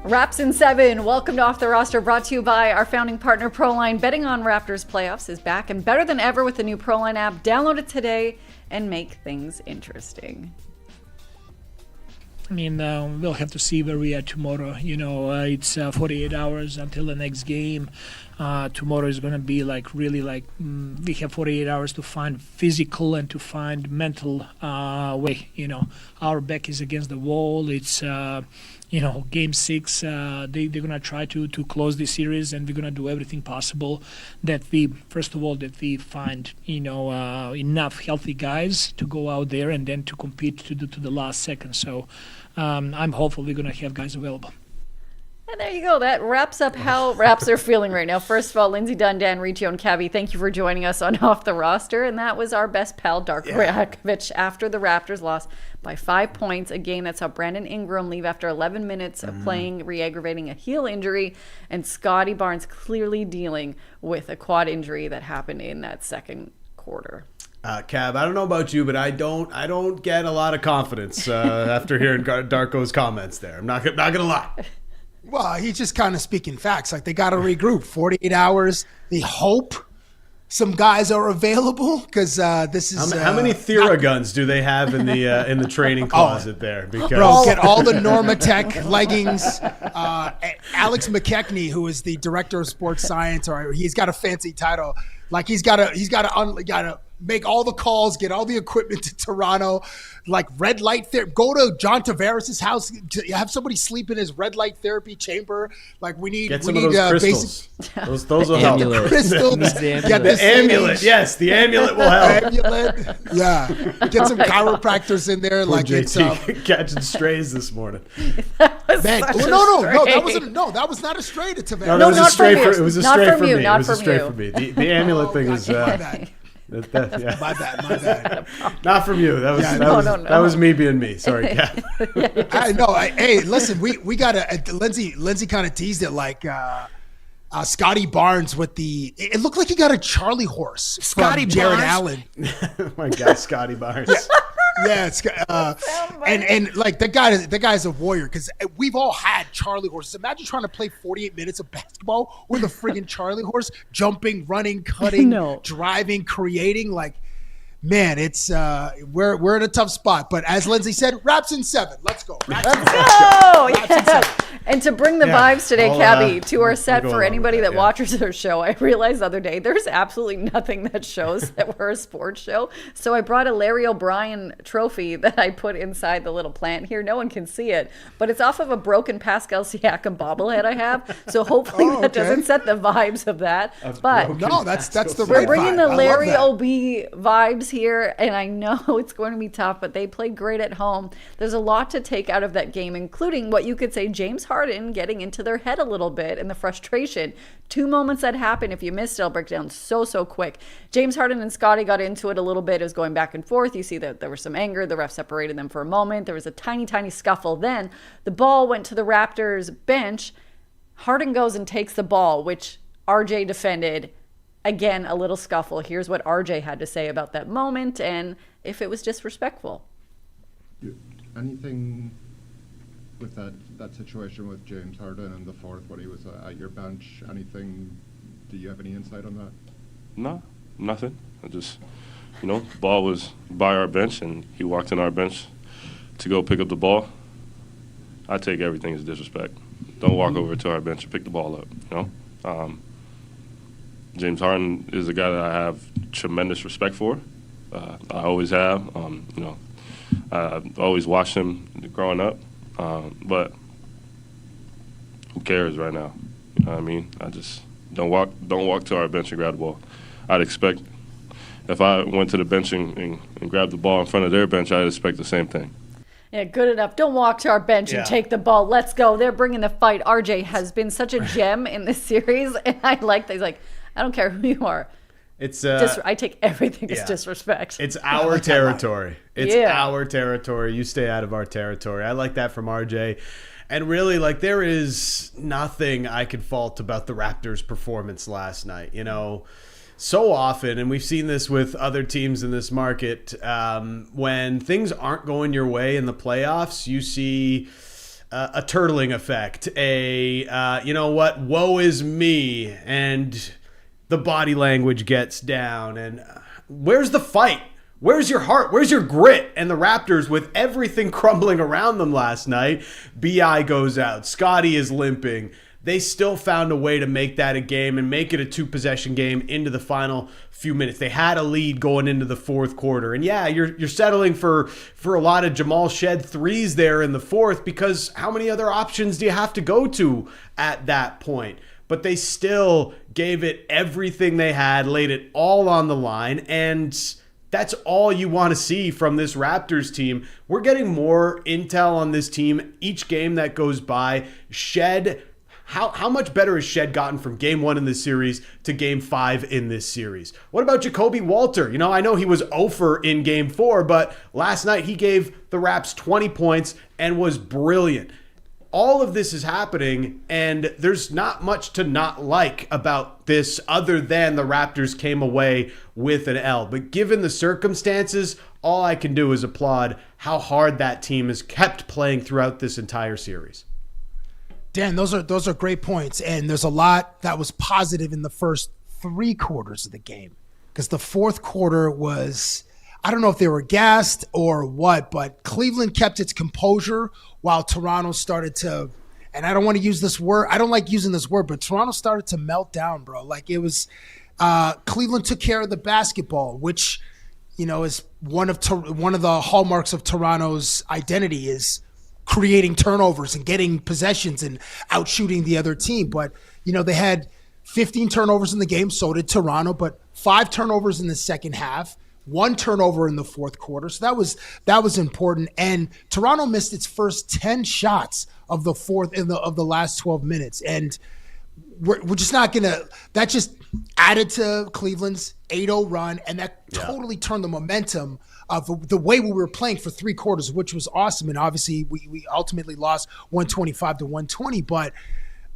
Raps in 7. Welcome to Off the Roster, brought to you by our founding partner, Proline. Betting on Raptors playoffs is back and better than ever with the new Proline app. Download it today and make things interesting. I mean, we'll have to see where we are tomorrow. It's 48 hours until the next game. Tomorrow is going to be we have 48 hours to find physical and to find mental way. Our back is against the wall. It's game 6, they're going to try to close this series, and we're going to do everything possible that we find, enough healthy guys to go out there and then to compete to the last second. So I'm hopeful we're going to have guys available. And there you go. That wraps up how Raps are feeling right now. First of all, Lindsay Dunn, Dan Riccio, and Cabbie, thank you for joining us on Off the Roster. And that was our best pal, Darko Rajakovic, after the Raptors lost by 5 points. A game that saw Brandon Ingram leave after 11 minutes of playing, re-aggravating a heel injury. And Scotty Barnes clearly dealing with a quad injury that happened in that second quarter. Cab, I don't know about you, but I don't get a lot of confidence after hearing Darko's comments there. I'm not gonna lie. Well, he's just kind of speaking facts. Like, they got to regroup. 48 hours. They hope some guys are available because this is. How many Theraguns do they have in the training closet there? Because get all the Normatec leggings. Alex McKechnie, who is the director of sports science, or he's got a fancy title. Like, he's got to make all the calls, get all the equipment to Toronto, like red light therapy. Go to John Tavares' house, have somebody sleep in his red light therapy chamber. Like, we need those crystals. Those will help. Crystals. The amulet. Yes, the amulet will help. Amulet. Yeah. Get some chiropractors in there. Poor like JT it's catching strays this morning. that was not a stray to Tavares. No, that was a stray for. It was a Not stray from for you, me. not It was a from stray you. for me. The amulet thing is. My bad. Yeah. My bad. Not from you. That was me being me. Sorry, Kat. I know. Hey, listen, we got to. Lindsay kind of teased it like Scotty Barnes with the. It looked like he got a Charlie horse Scotty from Jared Barnes? Allen. Oh my God, Scotty Barnes. Yeah, it's, and like that guy's a warrior because we've all had Charlie horses. Imagine trying to play 48 minutes of basketball with a friggin' Charlie horse, jumping, running, cutting, driving, creating. Like, man, it's we're in a tough spot. But as Lindsay said, Raps in 7. Let's go. Let's go. Yeah. And to bring the vibes today, Cabbie, to our set for anybody that watches our show, I realized the other day there's absolutely nothing that shows that we're a sports show. So I brought a Larry O'Brien trophy that I put inside the little plant here. No one can see it, but it's off of a broken Pascal Siakam bobblehead I have. So hopefully that doesn't set the vibes of that. But no, that's the we're right bringing vibe. the Larry OB vibes here, and I know it's going to be tough, but they played great at home. There's a lot to take out of that game, including what you could say James Harden getting into their head a little bit and the frustration. 2 moments that happened. If you missed it, I'll break down so quick. James Harden and Scotty got into it a little bit. It was going back and forth. You see that there was some anger. The ref separated them for a moment. There was a tiny scuffle. Then the ball went to the Raptors bench. Harden goes and takes the ball, which RJ defended. Again, a little scuffle. Here's what RJ had to say about that moment and if it was disrespectful. Anything with that situation with James Harden in the fourth when he was at your bench, anything, do you have any insight on that? No, nothing. I just, the ball was by our bench and he walked in our bench to go pick up the ball. I take everything as disrespect. Don't walk over to our bench and pick the ball up, James Harden is a guy that I have tremendous respect for. I always have. I've always watched him growing up. But who cares right now? You know what I mean? I just don't walk to our bench and grab the ball. I'd expect if I went to the bench and grabbed the ball in front of their bench, I'd expect the same thing. Yeah, good enough. Don't walk to our bench and take the ball. Let's go. They're bringing the fight. RJ has been such a gem in this series, and I like that. He's like, I don't care who you are. It's I take everything as yeah. disrespect. It's our territory. It's Yeah. our territory. You stay out of our territory. I like that from RJ. And really, like, there is nothing I could fault about the Raptors' performance last night. You know, so often, and we've seen this with other teams in this market, when things aren't going your way in the playoffs, you see a turtling effect, you know what, woe is me, and the body language gets down. And where's the fight? Where's your heart? Where's your grit? And the Raptors, with everything crumbling around them last night, BI goes out. Scotty is limping. They still found a way to make that a game and make it a 2-possession game into the final few minutes. They had a lead going into the fourth quarter. And yeah, you're settling for a lot of Jamal Shed threes there in the fourth, because how many other options do you have to go to at that point? But they still gave it everything they had, laid it all on the line, and that's all you want to see from this Raptors team. We're getting more intel on this team each game that goes by. Shed, how much better has Shed gotten from game 1 in this series to game 5 in this series? What about Jacoby Walter? You know, I know he was 0 in game 4, but last night he gave the Raps 20 points and was brilliant. All of this is happening, and there's not much to not like about this other than the Raptors came away with an L. But given the circumstances, all I can do is applaud how hard that team has kept playing throughout this entire series. Dan, those are great points, and there's a lot that was positive in the first 3 quarters of the game, because the fourth quarter was, I don't know if they were gassed or what, but Cleveland kept its composure while Toronto started to, and I don't want to use this word, I don't like using this word, but Toronto started to melt down, bro. Like, it was, Cleveland took care of the basketball, which, you know, is one of the hallmarks of Toronto's identity, is creating turnovers and getting possessions and outshooting the other team. But, you know, they had 15 turnovers in the game, so did Toronto, but 5 turnovers in the second half. 1 turnover in the fourth quarter. So that was important. And Toronto missed its first 10 shots of the last 12 minutes. And we're just not going to, that just added to Cleveland's 8-0 run. And that totally turned the momentum of the way we were playing for 3 quarters, which was awesome. And obviously we ultimately lost 125-120, but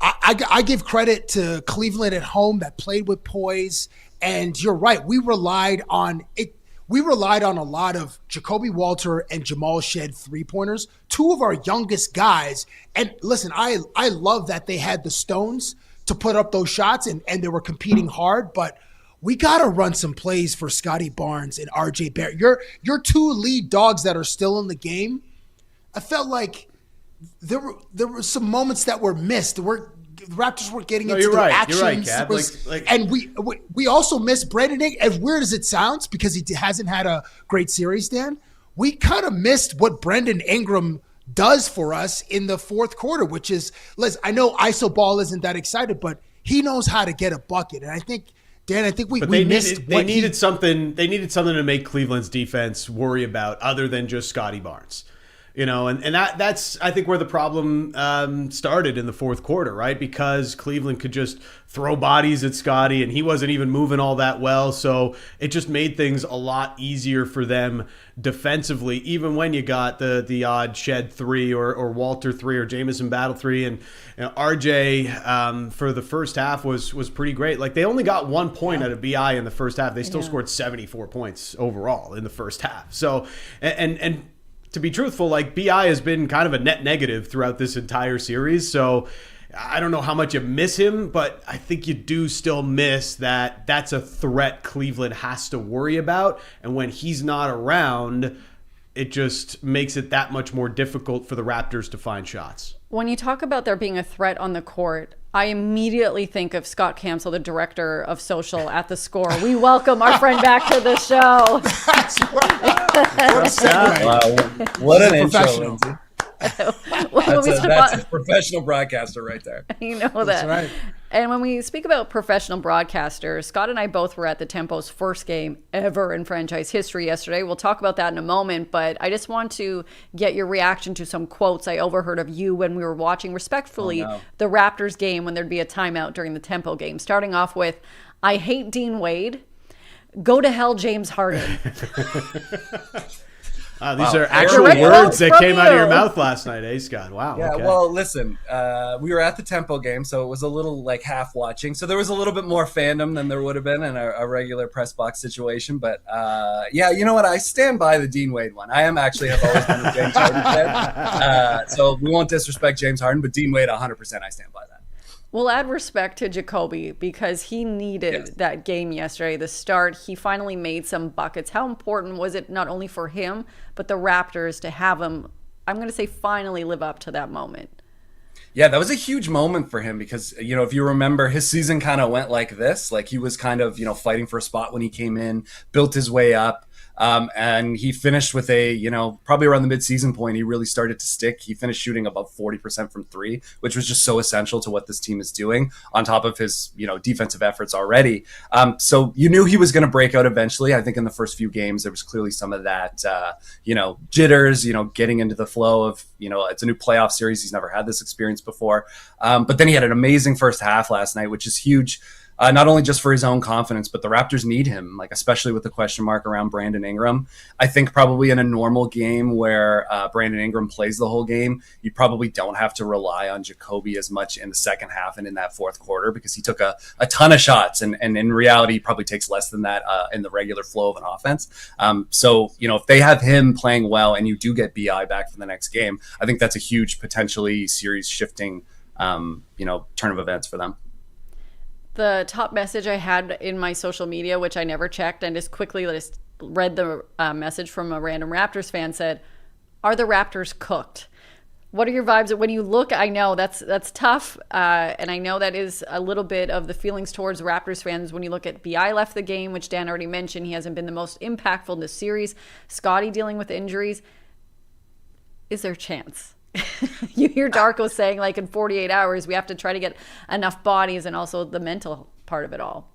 I give credit to Cleveland at home that played with poise. And you're right. We relied on it. We relied on a lot of Jacoby Walter and Jamal Shed 3-pointers, 2 of our youngest guys. And listen, I love that they had the stones to put up those shots and they were competing hard, but we got to run some plays for Scotty Barnes and RJ Barrett. Your 2 lead dogs that are still in the game. I felt like there were some moments that were missed. The Raptors weren't getting into their actions. You're right, Cab. And we also missed Brandon Ingram, as weird as it sounds, because he hasn't had a great series, Dan. We kind of missed what Brandon Ingram does for us in the fourth quarter, which is, listen, I know ISO ball isn't that excited, but he knows how to get a bucket. And I think, Dan, we missed. They needed something to make Cleveland's defense worry about other than just Scotty Barnes. You know, and that's, I think, where the problem started in the fourth quarter, right? Because Cleveland could just throw bodies at Scotty, and he wasn't even moving all that well. So it just made things a lot easier for them defensively, even when you got the odd Shed 3 or Walter 3 or Jamison Battle 3. And you know, RJ for the first half was pretty great. Like, they only got 1 point out of BI in the first half. They still scored 74 points overall in the first half. So, and to be truthful, like, BI has been kind of a net negative throughout this entire series. So I don't know how much you miss him, but I think you do still miss that. That's a threat Cleveland has to worry about. And when he's not around, it just makes it that much more difficult for the Raptors to find shots. When you talk about there being a threat on the court, I immediately think of Scott Campsall, the director of social at The Score. We welcome our friend back to the show. That's right. Wow, what an intro, Lindsay. That's a professional broadcaster right there. You know that. That's right. And when we speak about professional broadcasters, Scott and I both were at the Tempo's first game ever in franchise history yesterday. We'll talk about that in a moment, but I just want to get your reaction to some quotes I overheard of you when we were watching respectfully the Raptors game when there'd be a timeout during the Tempo game. Starting off with, "I hate Dean Wade. Go to hell, James Harden. These are Direct actual words quotes that from came out of your you. mouth last night, eh, Scott? Wow. Yeah, okay. well, listen, we were at the Tempo game, so it was a little like half watching. So there was a little bit more fandom than there would have been in a regular press box situation. But yeah, you know what? I stand by the Dean Wade one. I have always been a James Harden fan. So we won't disrespect James Harden, but Dean Wade, 100%, I stand by that. We'll add respect to Jacoby because he needed that game yesterday, the start. He finally made some buckets. How important was it not only for him, but the Raptors to have him, I'm going to say, finally live up to that moment? Yeah, that was a huge moment for him because, you know, if you remember, his season kind of went like this. Like he was kind of, you know, fighting for a spot when he came in, built his way up. And he finished with a, you know, probably around the midseason point, he really started to stick. He finished shooting above 40% from three, which was just so essential to what this team is doing on top of his, you know, defensive efforts already. So you knew he was going to break out eventually. I think in the first few games, there was clearly some of that, you know, jitters, you know, getting into the flow of, you know, it's a new playoff series. He's never had this experience before. But then he had an amazing first half last night, which is huge. Not only just for his own confidence, but the Raptors need him, like especially with the question mark around Brandon Ingram. I think probably in a normal game where Brandon Ingram plays the whole game, you probably don't have to rely on Jacoby as much in the second half and in that fourth quarter because he took a ton of shots. And in reality, he probably takes less than that in the regular flow of an offense. So, you know, if they have him playing well and you do get BI back for the next game, I think that's a huge potentially series shifting, you know, turn of events for them. The top message I had in my social media, which I never checked, and just quickly just read the message from a random Raptors fan, said, "Are the Raptors cooked?" What are your vibes when you look? I know that's tough, and I know that is a little bit of the feelings towards Raptors fans when you look at BI left the game, which Dan already mentioned. He hasn't been the most impactful in this series. Scotty dealing with injuries. Is there a chance? You hear Darko saying, like, in 48 hours, we have to try to get enough bodies and also the mental part of it all.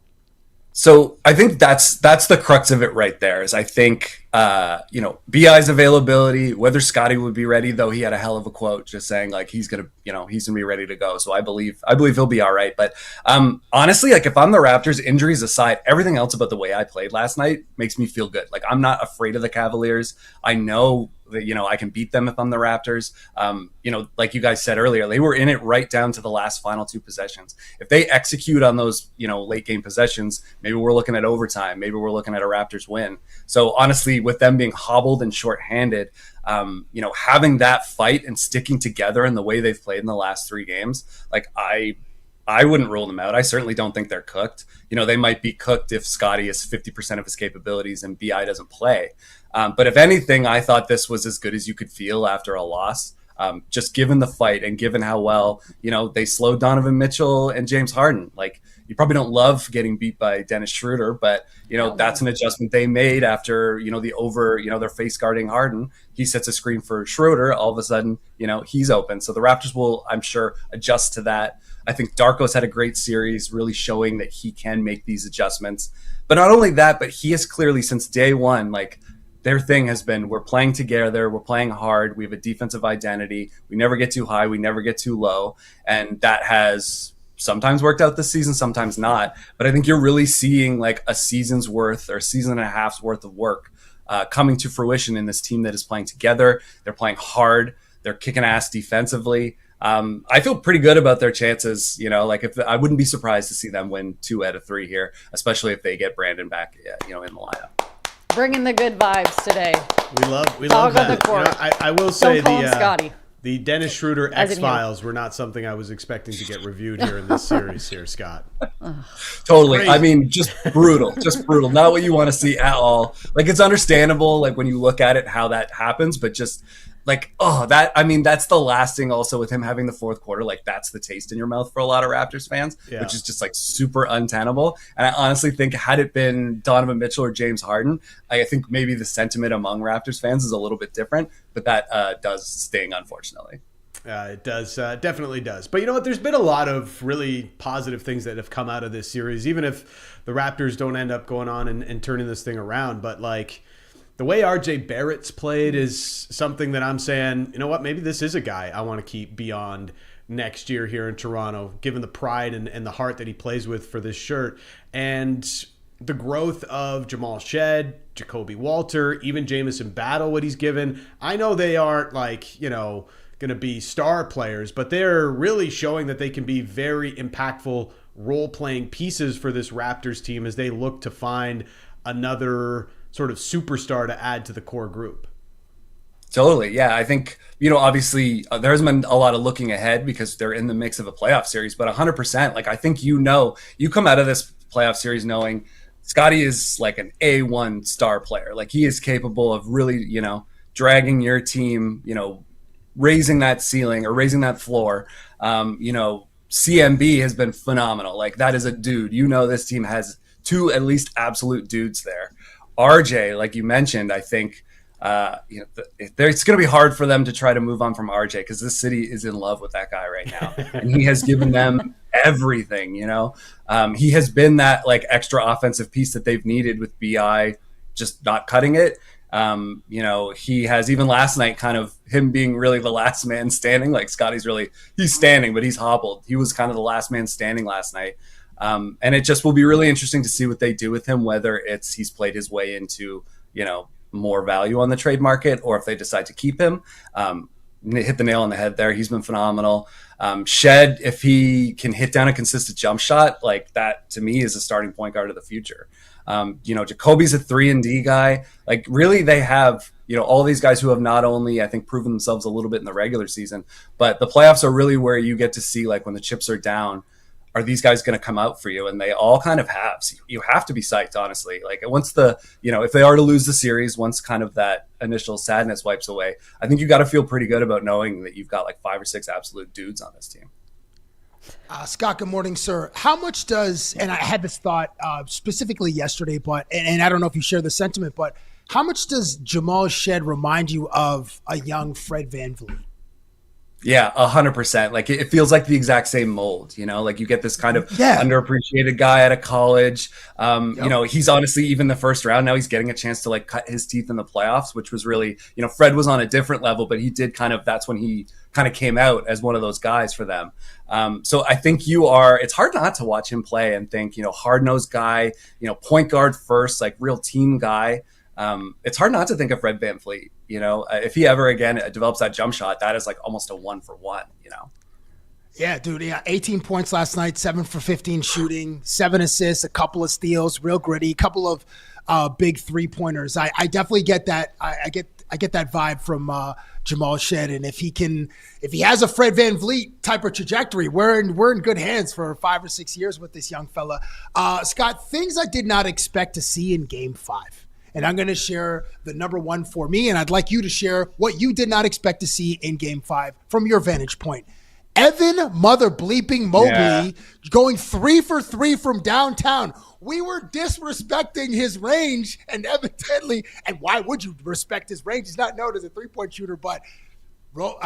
So I think that's the crux of it right there is I think, you know, BI's availability, whether Scotty would be ready, though he had a hell of a quote just saying like he's going to be ready to go. So I believe he'll be all right. But honestly, like if I'm the Raptors, injuries aside, everything else about the way I played last night makes me feel good. Like I'm not afraid of the Cavaliers. I know that, you know, I can beat them if I'm the Raptors. You know, like you guys said earlier, they were in it right down to the last final two possessions. If they execute on those, you know, late game possessions, maybe we're looking at overtime. Maybe we're looking at a Raptors win. So honestly, with them being hobbled and shorthanded, you know, having that fight and sticking together in the way they've played in the last three games, like I wouldn't rule them out. I certainly don't think they're cooked. You know, they might be cooked if Scotty is 50% of his capabilities and BI doesn't play. But if anything, I thought this was as good as you could feel after a loss. Just given the fight and given how well, you know, they slowed Donovan Mitchell and James Harden. Like, you probably don't love getting beat by Dennis Schroeder, but, you know, that's an adjustment they made after, you know, they're face guarding Harden. He sets a screen for Schroeder. All of a sudden, you know, he's open. So the Raptors will, I'm sure, adjust to that. I think Darko's had a great series, really showing that he can make these adjustments. But not only that, but he has clearly, since day one, like, their thing has been, we're playing together, we're playing hard, we have a defensive identity, we never get too high, we never get too low, and that has sometimes worked out this season, sometimes not. But I think you're really seeing like a season's worth or season and a half's worth of work coming to fruition in this team that is playing together. They're playing hard, they're kicking ass defensively. I feel pretty good about their chances. You know, like I wouldn't be surprised to see them win 2 out of 3 here, especially if they get Brandon back, you know, in the lineup. Bringing the good vibes today. We love that. The court. You know, I will say Scotty. The Dennis Schroeder X-Files were not something I was expecting to get reviewed here in this series here, Scott. Totally. Crazy. I mean, just brutal. Not what you want to see at all. Like, it's understandable, like, when you look at it, how that happens, but just like, that's the lasting also with him having the fourth quarter. Like, that's the taste in your mouth for a lot of Raptors fans, which is just like super untenable. And I honestly think had it been Donovan Mitchell or James Harden, I think maybe the sentiment among Raptors fans is a little bit different, but that does sting, unfortunately. It does, definitely does. But you know what? There's been a lot of really positive things that have come out of this series, even if the Raptors don't end up going on and turning this thing around. But like, the way RJ Barrett's played is something that I'm saying, you know what, maybe this is a guy I want to keep beyond next year here in Toronto, given the pride and the heart that he plays with for this shirt. And the growth of Jamal Shed, Jacoby Walter, even Jamison Battle, what he's given. I know they aren't like, going to be star players, but they're really showing that they can be very impactful role-playing pieces for this Raptors team as they look to find another sort of superstar to add to the core group. Totally. Yeah. I think, obviously there hasn't been a lot of looking ahead because they're in the mix of a playoff series, but 100%, like, I think, you come out of this playoff series knowing Scotty is like an A1 star player. Like, he is capable of really, dragging your team, raising that ceiling or raising that floor. CMB has been phenomenal. Like, that is a dude, this team has two at least absolute dudes there. RJ, like you mentioned, I think, it's going to be hard for them to try to move on from RJ because this city is in love with that guy right now, and he has given them everything. He has been that like extra offensive piece that they've needed with BI just not cutting it. He has, even last night, kind of him being really the last man standing. Like, he's standing, but he's hobbled. He was kind of the last man standing last night. And it just will be really interesting to see what they do with him, whether he's played his way into, more value on the trade market, or if they decide to keep him. Hit the nail on the head there. He's been phenomenal. Shed, if he can hit down a consistent jump shot, like that to me is a starting point guard of the future. Jacoby's a 3-and-D guy. Like, really, they have, all these guys who have not only, I think, proven themselves a little bit in the regular season, but the playoffs are really where you get to see, like, when the chips are down, are these guys going to come out for you? And they all kind of have. So you have to be psyched, honestly. Like, once if they are to lose the series, once kind of that initial sadness wipes away, I think you got to feel pretty good about knowing that you've got like 5 or 6 absolute dudes on this team. Scott, good morning, sir. How much does, and I had this thought specifically yesterday, but, and I don't know if you share the sentiment, but how much does Jamal Shed remind you of a young Fred VanVleet? Yeah, 100%. Like, it feels like the exact same mold, like you get this kind of underappreciated guy out of college. He's honestly, even the first round, now he's getting a chance to like cut his teeth in the playoffs, which was really, Fred was on a different level, but he did that's when he kind of came out as one of those guys for them. So I think it's hard not to watch him play and think, hard-nosed guy, point guard first, like real team guy. It's hard not to think of Fred VanVleet. If he ever again develops that jump shot, that is like almost a 1-for-1. Yeah, dude. Yeah, 18 points last night, 7 for 15 shooting, 7 assists, a couple of steals, real gritty, couple of big 3-pointers. I definitely get that. I get that vibe from Jamal Shed, and if he has a Fred VanVleet type of trajectory, we're in good hands for 5 or 6 years with this young fella. Scott, things I did not expect to see in Game 5. And I'm going to share the number one for me, and I'd like you to share what you did not expect to see in Game 5 from your vantage point. Evan mother bleeping Mobley going 3 for 3 from downtown. We were disrespecting his range, and evidently, and why would you respect his range? He's not known as a three-point shooter, but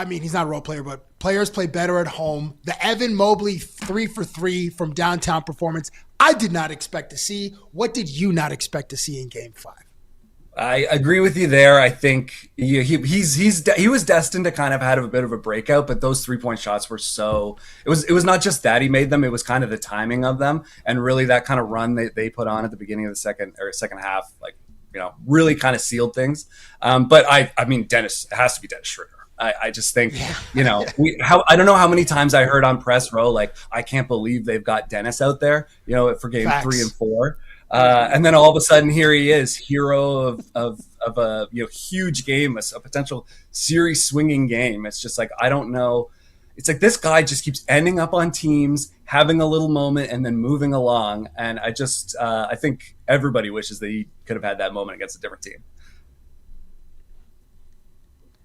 he's not a role player, but players play better at home. The Evan Mobley 3 for 3 from downtown performance, I did not expect to see. What did you not expect to see in Game 5? I agree with you there. I think he was destined to kind of have a bit of a breakout, but those 3-point shots were it was not just that he made them, it was kind of the timing of them, and really that kind of run they put on at the beginning of the second half, like, really kind of sealed things. But I mean, Dennis, it has to be Dennis Schroeder. I just think, I don't know how many times I heard on press row, like, I can't believe they've got Dennis out there, for Game 3 and 4. And then all of a sudden, here he is, hero of a huge game, a potential series swinging game. It's just like, I don't know. It's like this guy just keeps ending up on teams, having a little moment, and then moving along. And I think everybody wishes that he could have had that moment against a different team.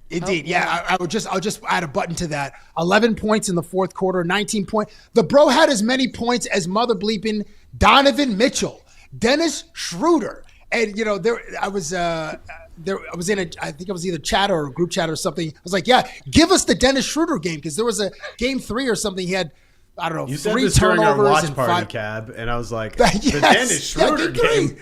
Indeed. I'll just add a button to that. 11 points in the fourth quarter, 19 points. The bro had as many points as mother bleeping Donovan Mitchell. Dennis Schroeder, and I was in I think it was either chat or a group chat or something. I was like, yeah, give us the Dennis Schroeder game, because there was a Game 3 or something. He had, I don't know, you 3 said this during our turnovers watch and party, 5. Cab, and I was like, Yes, the Dennis Schroeder game.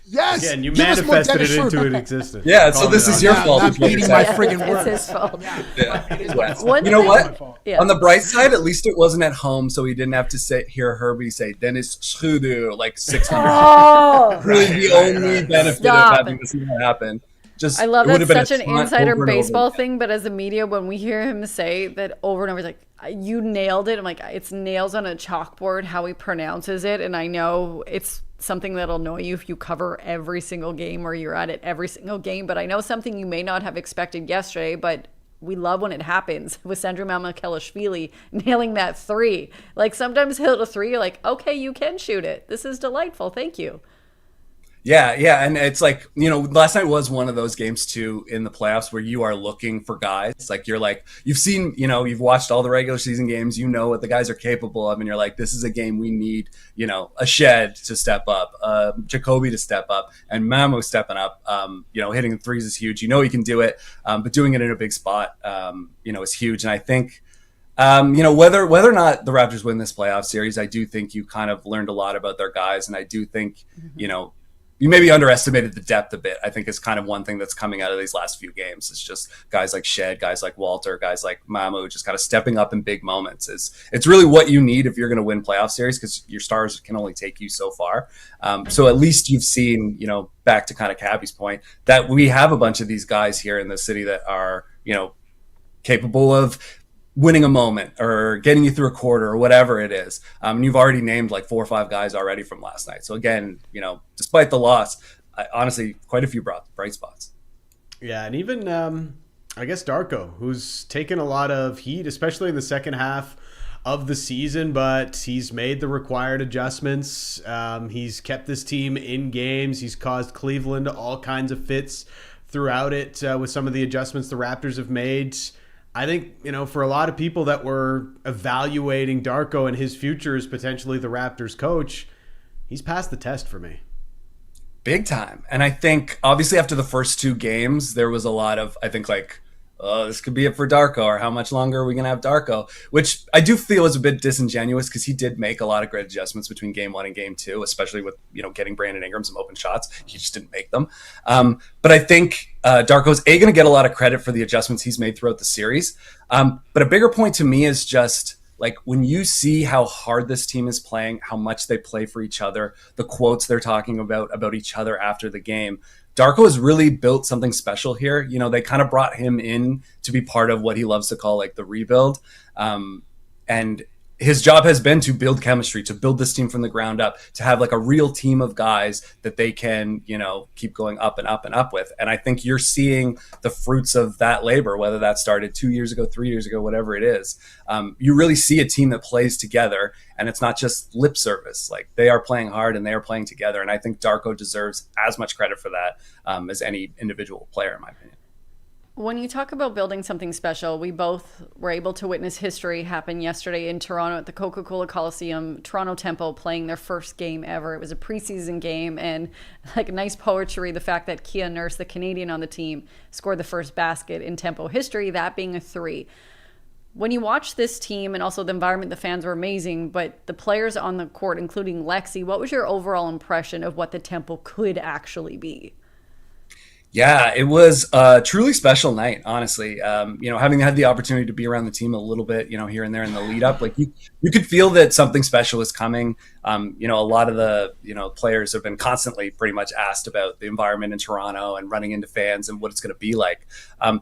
Yes. Again, you Give us more manifested Dennis it into Schroeder. an existence. Yeah, so Calling this it is out. your Yeah, fault. I'm is what you're eating my saying. friggin' It's words. his fault. Yeah. One You know thing- what? Yeah. On the bright side, at least it wasn't at home, so he didn't have to hear Herbie say Dennis Schroeder like 600 Oh, really the only benefit Stop. of having this not happen. Just I love it would have that's been such a an taunt insider over and over baseball again. thing, but as a media, when we hear him say that over and over, it's like, you nailed it. I'm like, it's nails on a chalkboard how he pronounces it. And I know it's something that'll annoy you if you cover every single game or you're at it every single game. But I know something you may not have expected yesterday, but we love when it happens with Sandro Mamukelashvili nailing that 3. Like sometimes he'll hit a 3, you're like, okay, you can shoot it. This is delightful. Thank you. Yeah, and it's like, last night was one of those games too in the playoffs where you are looking for guys. Like you've seen, you've watched all the regular season games, what the guys are capable of, and you're like, this is a game we need, a Shed to step up, Jacoby to step up, and Mamu stepping up. Hitting the threes is huge. He can do it, but doing it in a big spot, is huge. And I think, whether or not the Raptors win this playoff series, I do think you kind of learned a lot about their guys, and I do think, you maybe underestimated the depth a bit. I think is kind of one thing that's coming out of these last few games. It's just guys like Shed, guys like Walter, guys like Mamu, just kind of stepping up in big moments. It's really what you need if you're going to win playoff series, because your stars can only take you so far. So at least you've seen, back to kind of Cabbie's point, that we have a bunch of these guys here in the city that are, capable of winning a moment or getting you through a quarter or whatever it is. You've already named like 4 or 5 guys already from last night. So again, despite the loss, honestly, quite a few bright spots. Yeah, and even I guess Darko, who's taken a lot of heat, especially in the second half of the season, but he's made the required adjustments. He's kept this team in games. He's caused Cleveland all kinds of fits throughout it with some of the adjustments the Raptors have made. I think, for a lot of people that were evaluating Darko and his future as potentially the Raptors coach, he's passed the test for me. Big time. And I think, obviously, after the first 2 games, there was a lot of, I think, like, oh, this could be it for Darko, or how much longer are we going to have Darko? Which I do feel is a bit disingenuous, because he did make a lot of great adjustments between game 1 and game 2, especially with, getting Brandon Ingram some open shots. He just didn't make them. But I think Darko's going to get a lot of credit for the adjustments he's made throughout the series. But a bigger point to me is just, like, when you see how hard this team is playing, how much they play for each other, the quotes they're talking about each other after the game, Darko has really built something special here. They kind of brought him in to be part of what he loves to call like the rebuild. And his job has been to build chemistry, to build this team from the ground up, to have like a real team of guys that they can, keep going up and up and up with. And I think you're seeing the fruits of that labor, whether that started 2 years ago, 3 years ago, whatever it is. You really see a team that plays together, and it's not just lip service. Like, they are playing hard and they are playing together. And I think Darko deserves as much credit for that as any individual player, in my opinion. When you talk about building something special, we both were able to witness history happen yesterday in Toronto at the Coca-Cola Coliseum. Toronto Tempo playing their first game ever. It was a preseason game, and like nice poetry, the fact that Kia Nurse, the Canadian on the team, scored the first basket in Tempo history, that being a 3. When you watch this team, and also the environment, the fans were amazing, but the players on the court, including Lexi, what was your overall impression of what the Tempo could actually be? Yeah, it was a truly special night, honestly. Having had the opportunity to be around the team a little bit, here and there in the lead up, like you could feel that something special was coming. A lot of the, players have been constantly pretty much asked about the environment in Toronto and running into fans and what it's going to be like.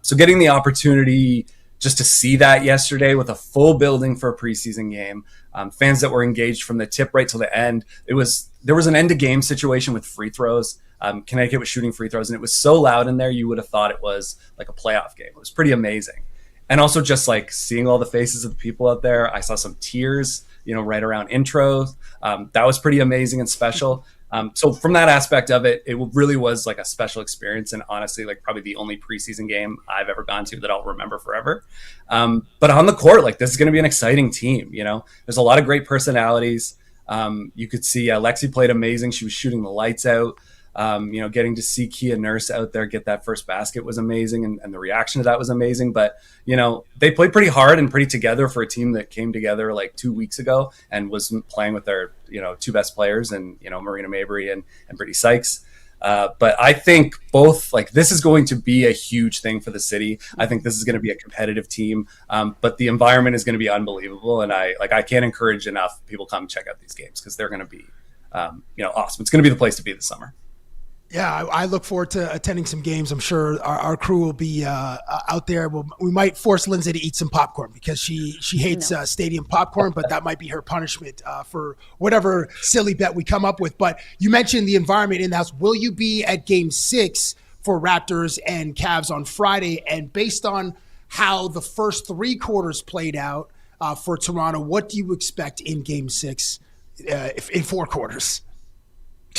So getting the opportunity just to see that yesterday with a full building for a preseason game, fans that were engaged from the tip right till the end. There was an end of game situation with free throws. Connecticut was shooting free throws, and it was so loud in there, you would have thought it was like a playoff game. It was pretty amazing. And also just like seeing all the faces of the people out there. I saw some tears, right around intros. That was pretty amazing and special. So from that aspect of it, it really was like a special experience, and honestly, like probably the only preseason game I've ever gone to that I'll remember forever. But on the court, like, this is going to be an exciting team. There's a lot of great personalities. You could see Lexi played amazing. She was shooting the lights out. Getting to see Kia Nurse out there get that first basket was amazing, and the reaction to that was amazing. But, they played pretty hard and pretty together for a team that came together like 2 weeks ago and was playing with their, 2 best players, and, Marina Mabry and Brittany Sykes. But I think both, like, this is going to be a huge thing for the city. I think this is going to be a competitive team, but the environment is going to be unbelievable. And I can't encourage enough people come check out these games because they're going to be, awesome. It's going to be the place to be this summer. Yeah, I look forward to attending some games. I'm sure our crew will be out there. We might force Lindsay to eat some popcorn because she hates stadium popcorn, but that might be her punishment for whatever silly bet we come up with. But you mentioned the environment in the house. Will you be at Game 6 for Raptors and Cavs on Friday? And based on how the first 3 quarters played out for Toronto, what do you expect in Game 6 in 4 quarters?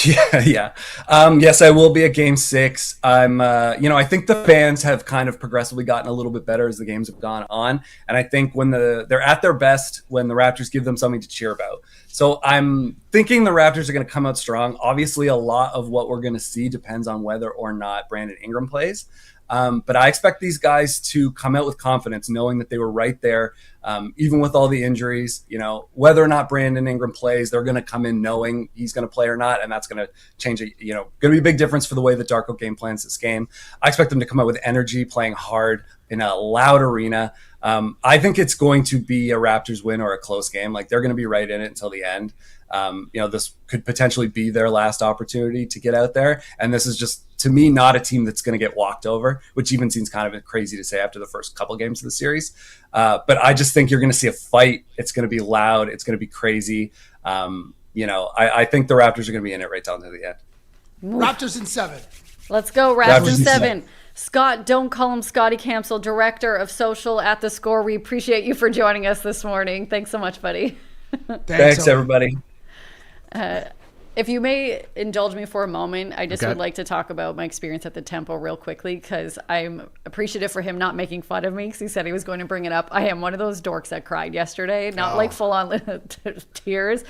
Yeah. Yes, I will be at Game 6. I think the fans have kind of progressively gotten a little bit better as the games have gone on. And I think when they're at their best, when the Raptors give them something to cheer about. So I'm thinking the Raptors are going to come out strong. Obviously, a lot of what we're going to see depends on whether or not Brandon Ingram plays. But I expect these guys to come out with confidence, knowing that they were right there, even with all the injuries. Whether or not Brandon Ingram plays, they're going to come in knowing he's going to play or not, and that's going to change it. Going to be a big difference for the way that Darko game plans this game. I expect them to come out with energy, playing hard in a loud arena. I think it's going to be a Raptors win or a close game. Like, they're going to be right in it until the end. This could potentially be their last opportunity to get out there. And this is just, to me, not a team that's going to get walked over, which even seems kind of crazy to say after the first couple games of the series. But I just think you're going to see a fight. It's going to be loud. It's going to be crazy. I think the Raptors are going to be in it right down to the end. Raptors in 7. Let's go, Raptors in 7. Scott, don't call him Scotty Campsall, Director of Social at The Score. We appreciate you for joining us this morning. Thanks so much, buddy. Thanks everybody. If you may indulge me for a moment, I just would like to talk about my experience at the Tempo real quickly, because I'm appreciative for him not making fun of me, because he said he was going to bring it up. I am one of those dorks that cried yesterday, not like full on tears.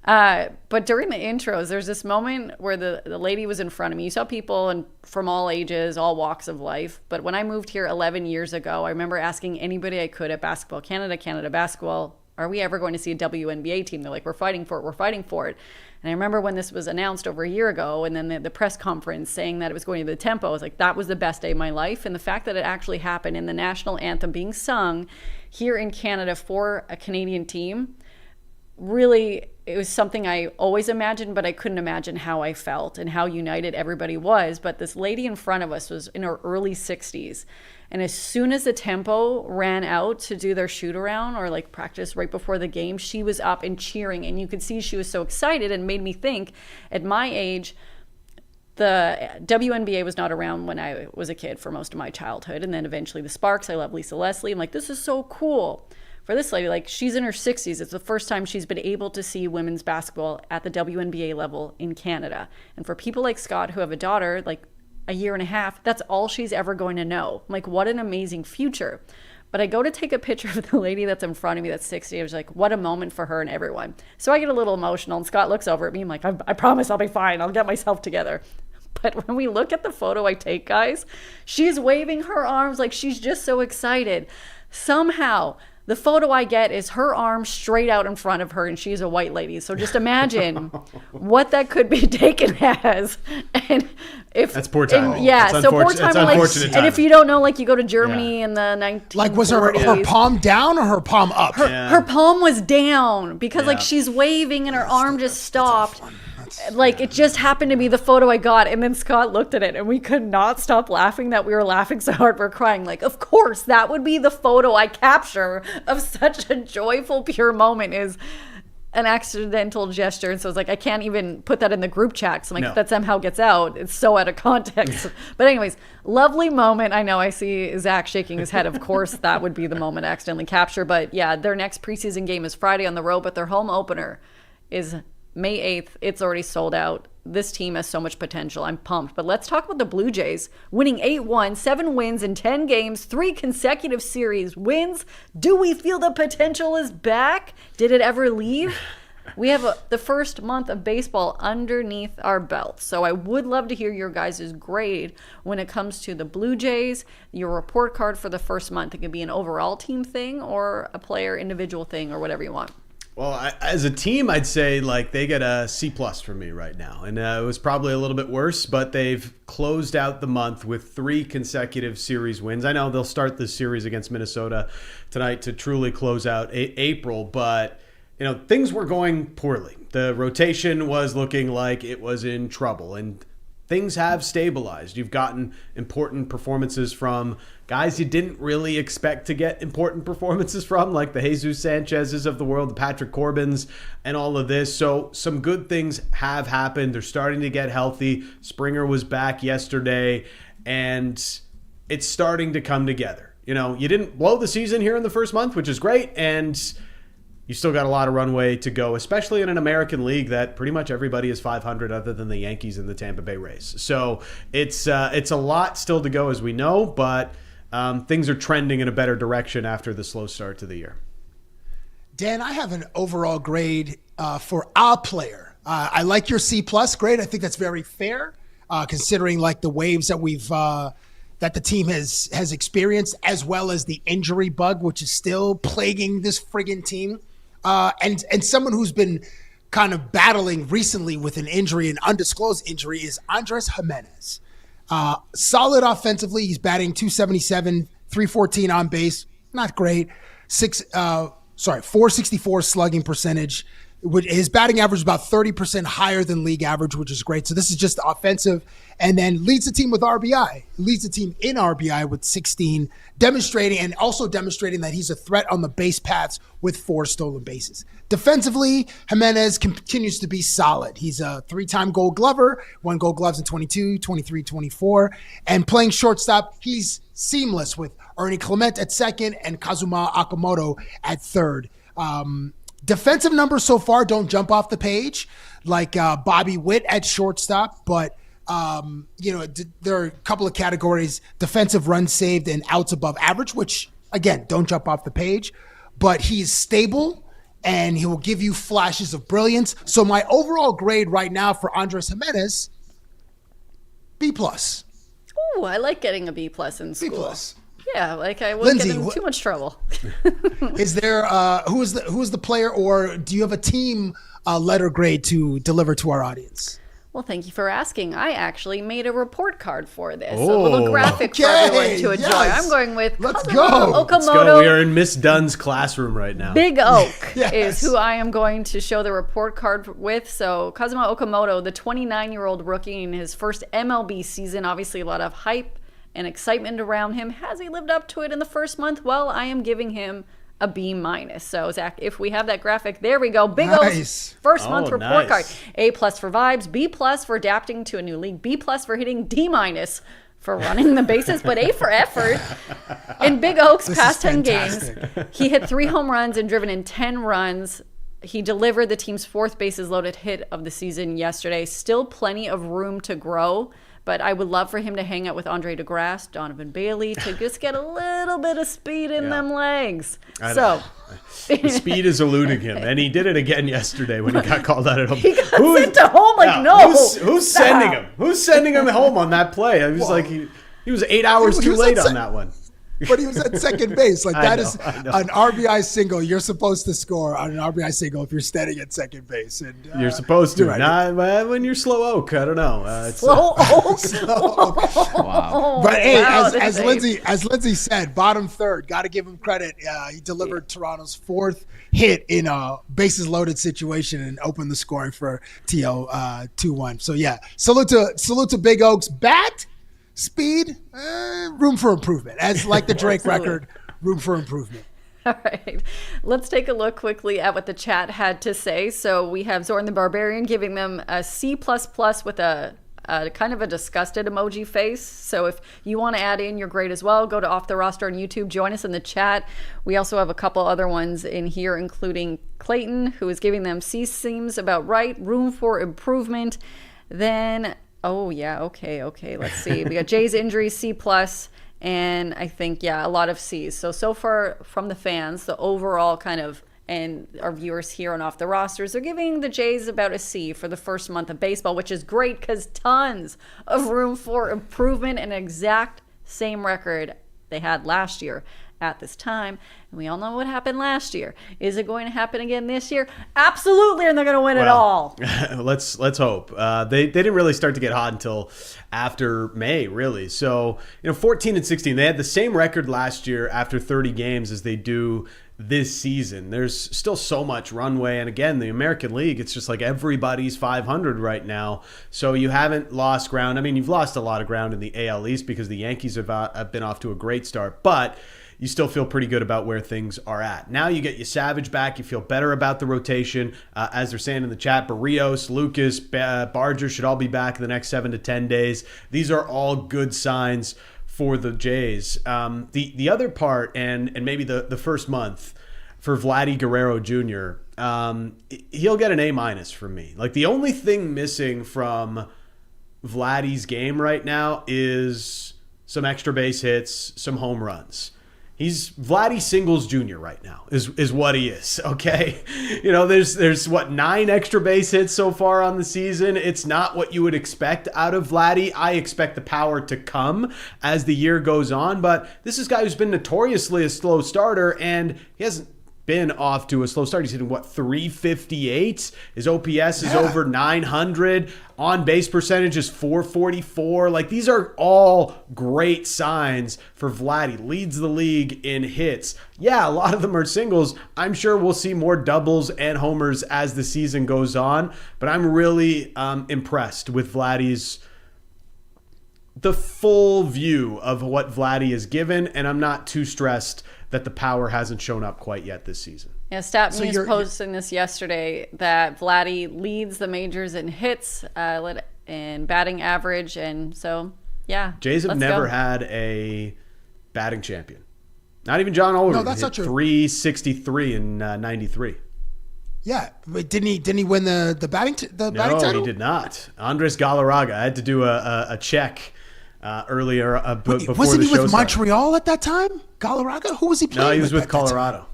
But during the intros, there's this moment where the lady was in front of me. You saw people from all ages, all walks of life. But when I moved here 11 years ago, I remember asking anybody I could at Basketball Canada Basketball, are we ever going to see a WNBA team? They're like, we're fighting for it. And I remember when this was announced over a year ago, and then the press conference saying that it was going to the Tempo, I was like, that was the best day of my life. And the fact that it actually happened, in the national anthem being sung here in Canada for a Canadian team, really, it was something I always imagined, but I couldn't imagine how I felt and how united everybody was. But this lady in front of us was in her early 60s. And as soon as the Tempo ran out to do their shoot around or like practice right before the game, she was up and cheering. And you could see she was so excited, and made me think, at my age, the WNBA was not around when I was a kid for most of my childhood. And then eventually the Sparks. I love Lisa Leslie. I'm like, this is so cool. For this lady, like, she's in her 60s. It's the first time she's been able to see women's basketball at the WNBA level in Canada. And for people like Scott who have a daughter, like a year and a half, that's all she's ever going to know. I'm like, what an amazing future. But I go to take a picture of the lady that's in front of me that's 60. I was like, what a moment for her and everyone. So I get a little emotional, and Scott looks over at me. I'm like, I promise I'll be fine. I'll get myself together. But when we look at the photo I take, guys, she's waving her arms like she's just so excited. Somehow, the photo I get is her arm straight out in front of her, and she's a white lady. So just imagine what that could be taken as. And if that's poor timing. So poor timing. Like, and if you don't know, like, you go to Germany in the 1940s. Like, was her palm down or her palm up? Her palm was down because like she's waving and her arm just stopped. Like, it just happened to be the photo I got. And then Scott looked at it, and we could not stop laughing that we were laughing so hard we're crying. Like, of course, that would be the photo I capture of such a joyful, pure moment, is an accidental gesture. And so it's like, I can't even put that in the group chat. So like, if that somehow gets out, it's so out of context. But anyways, lovely moment. I know I see Zach shaking his head. Of course, that would be the moment I accidentally capture. But yeah, their next preseason game is Friday on the road, but their home opener is May 8th. It's already sold out. This team has so much potential. I'm pumped. But let's talk about the Blue Jays winning 8-1, 7 wins in 10 games, 3 consecutive series wins. Do we feel the potential is back? Did it ever leave? We have the first month of baseball underneath our belt. So I would love to hear your guys' grade when it comes to the Blue Jays, your report card for the first month. It could be an overall team thing or a player individual thing or whatever you want. Well, as a team, I'd say like they get a C+ from me right now. And it was probably a little bit worse, but they've closed out the month with 3 consecutive series wins. I know they'll start this series against Minnesota tonight to truly close out April, but things were going poorly. The rotation was looking like it was in trouble, and things have stabilized. You've gotten important performances from guys you didn't really expect to get important performances from, like the Jesus Sanchez's of the world, the Patrick Corbins, and all of this. So some good things have happened. They're starting to get healthy. Springer was back yesterday, and it's starting to come together. You didn't blow the season here in the first month, which is great, and you still got a lot of runway to go, especially in an American League that pretty much everybody is 500 other than the Yankees and the Tampa Bay Rays. So it's a lot still to go, as we know, but things are trending in a better direction after the slow start to the year. Dan, I have an overall grade for our player. I like your C+ grade. I think that's very fair, considering like the waves that we've that the team has experienced, as well as the injury bug, which is still plaguing this friggin' team. And someone who's been kind of battling recently with an injury, an undisclosed injury, is Andres Gimenez. Solid offensively. He's batting .277, .314 on base. Not great. 464 slugging percentage. His batting average is about 30% higher than league average, which is great. So this is just offensive. And then leads the team with RBI. Leads the team in RBI with 16, demonstrating that he's a threat on the base paths with 4 stolen bases. Defensively, Gimenez continues to be solid. He's a 3-time Gold Glover, 1 Gold Gloves in 22, 23, 24. And playing shortstop, he's seamless with Ernie Clement at second and Kazuma Okamoto at third. Defensive numbers so far don't jump off the page, like Bobby Witt at shortstop, but there are a couple of categories: defensive runs saved and outs above average, which again don't jump off the page. But he's stable and he will give you flashes of brilliance. So my overall grade right now for Andres Gimenez, B+. Ooh, I like getting a B+ in school. B+. Yeah, like I wouldn't Lindsay, get in too much trouble. Is there who is the player, or do you have a team letter grade to deliver to our audience? Well, thank you for asking. I actually made a report card for this, a little graphic for everyone to enjoy. Yes. I'm going with Let's Kazuma go. Okamoto. Let's go. We are in Miss Dunn's classroom right now. Big Oak Yes. is who I am going to show the report card with. So Kazuma Okamoto, the 29-year-old rookie in his first MLB season, obviously a lot of hype and excitement around him. Has he lived up to it in the first month? Well, I am giving him a B-. So Zach, if we have that graphic, there we go. Big O's first month report card. A+ for vibes, B+ for adapting to a new league, B+ for hitting, D- for running the bases, but A for effort. In Big Oak's past 10 games, he hit 3 home runs and driven in 10 runs. He delivered the team's 4th bases loaded hit of the season yesterday. Still plenty of room to grow. But I would love for him to hang out with Andre DeGrasse, Donovan Bailey, to just get a little bit of speed in them legs. The speed is eluding him, and he did it again yesterday when he got called out at home. He got sent to home who's sending him? Who's sending him home on that play? I was he was 8 hours too late on that one. But he was at second base. Like that is an RBI single. You're supposed to score on an RBI single if you're standing at second base. And you're supposed to. Right. Not when you're Slow Oak. I don't know. Slow Oak. Wow. But hey, Wow, as Lindsay said, bottom third, got to give him credit. He delivered Toronto's 4th hit in a bases loaded situation and opened the scoring for TO 2-1. So yeah, salute to Big Oak's bat. Speed, room for improvement. As like the Drake record, room for improvement. All right. Let's take a look quickly at what the chat had to say. So we have Zorn the Barbarian giving them a C++ with a kind of a disgusted emoji face. So if you want to add in your grade as well, go to Off the Roster on YouTube. Join us in the chat. We also have a couple other ones in here, including Clayton, who is giving them C seems about right, room for improvement. Then... oh, yeah. Okay. Let's see. We got Jay's injury, C+, and I think, a lot of C's. So far from the fans, the overall kind of, and our viewers here on Off the Rosters, they're giving the Jays about a C for the first month of baseball, which is great because tons of room for improvement and exact same record they had last year at this time. And we all know what happened last year. Is it going to happen again this year? Absolutely, and they're going to win it all. Let's hope. They didn't really start to get hot until after May, really. So, 14 and 16. They had the same record last year after 30 games as they do this season. There's still so much runway. And again, the American League, it's just like everybody's 500 right now. So you haven't lost ground. I mean, you've lost a lot of ground in the AL East because the Yankees have been off to a great start, but you still feel pretty good about where things are at. Now you get your Savage back. You feel better about the rotation. As they're saying in the chat, Barrios, Lucas, Barger should all be back in the next 7 to 10 days. These are all good signs for the Jays. The other part, and maybe the first month for Vladdy Guerrero Jr., he'll get an A- from me. Like, the only thing missing from Vladdy's game right now is some extra base hits, some home runs. He's Vladdy Singles Jr. right now is what he is, okay? There's 9 extra base hits so far on the season. It's not what you would expect out of Vladdy. I expect the power to come as the year goes on, but this is a guy who's been notoriously a slow starter, and he hasn't been off to a slow start. He's hitting 358. His OPS is over 900. On base percentage is 444. Like, these are all great signs for Vladdy. Leads the league in hits. Yeah, a lot of them are singles. I'm sure we'll see more doubles and homers as the season goes on, but I'm really impressed with the full view of what Vladdy is given, and I'm not too stressed that the power hasn't shown up quite yet this season. Yeah, StatMe is posting this yesterday that Vladdy leads the majors in hits, in batting average, and so, yeah. Jays have never had a batting champion. Not even John Olerud. No, that's not true. 363 in 93. Yeah, but didn't he win the batting batting title? No, he did not. Andres Galarraga. I had to do a check earlier before the show wasn't he with started. Montreal at that time? Galarraga? Who was he playing with? No, he was with Colorado.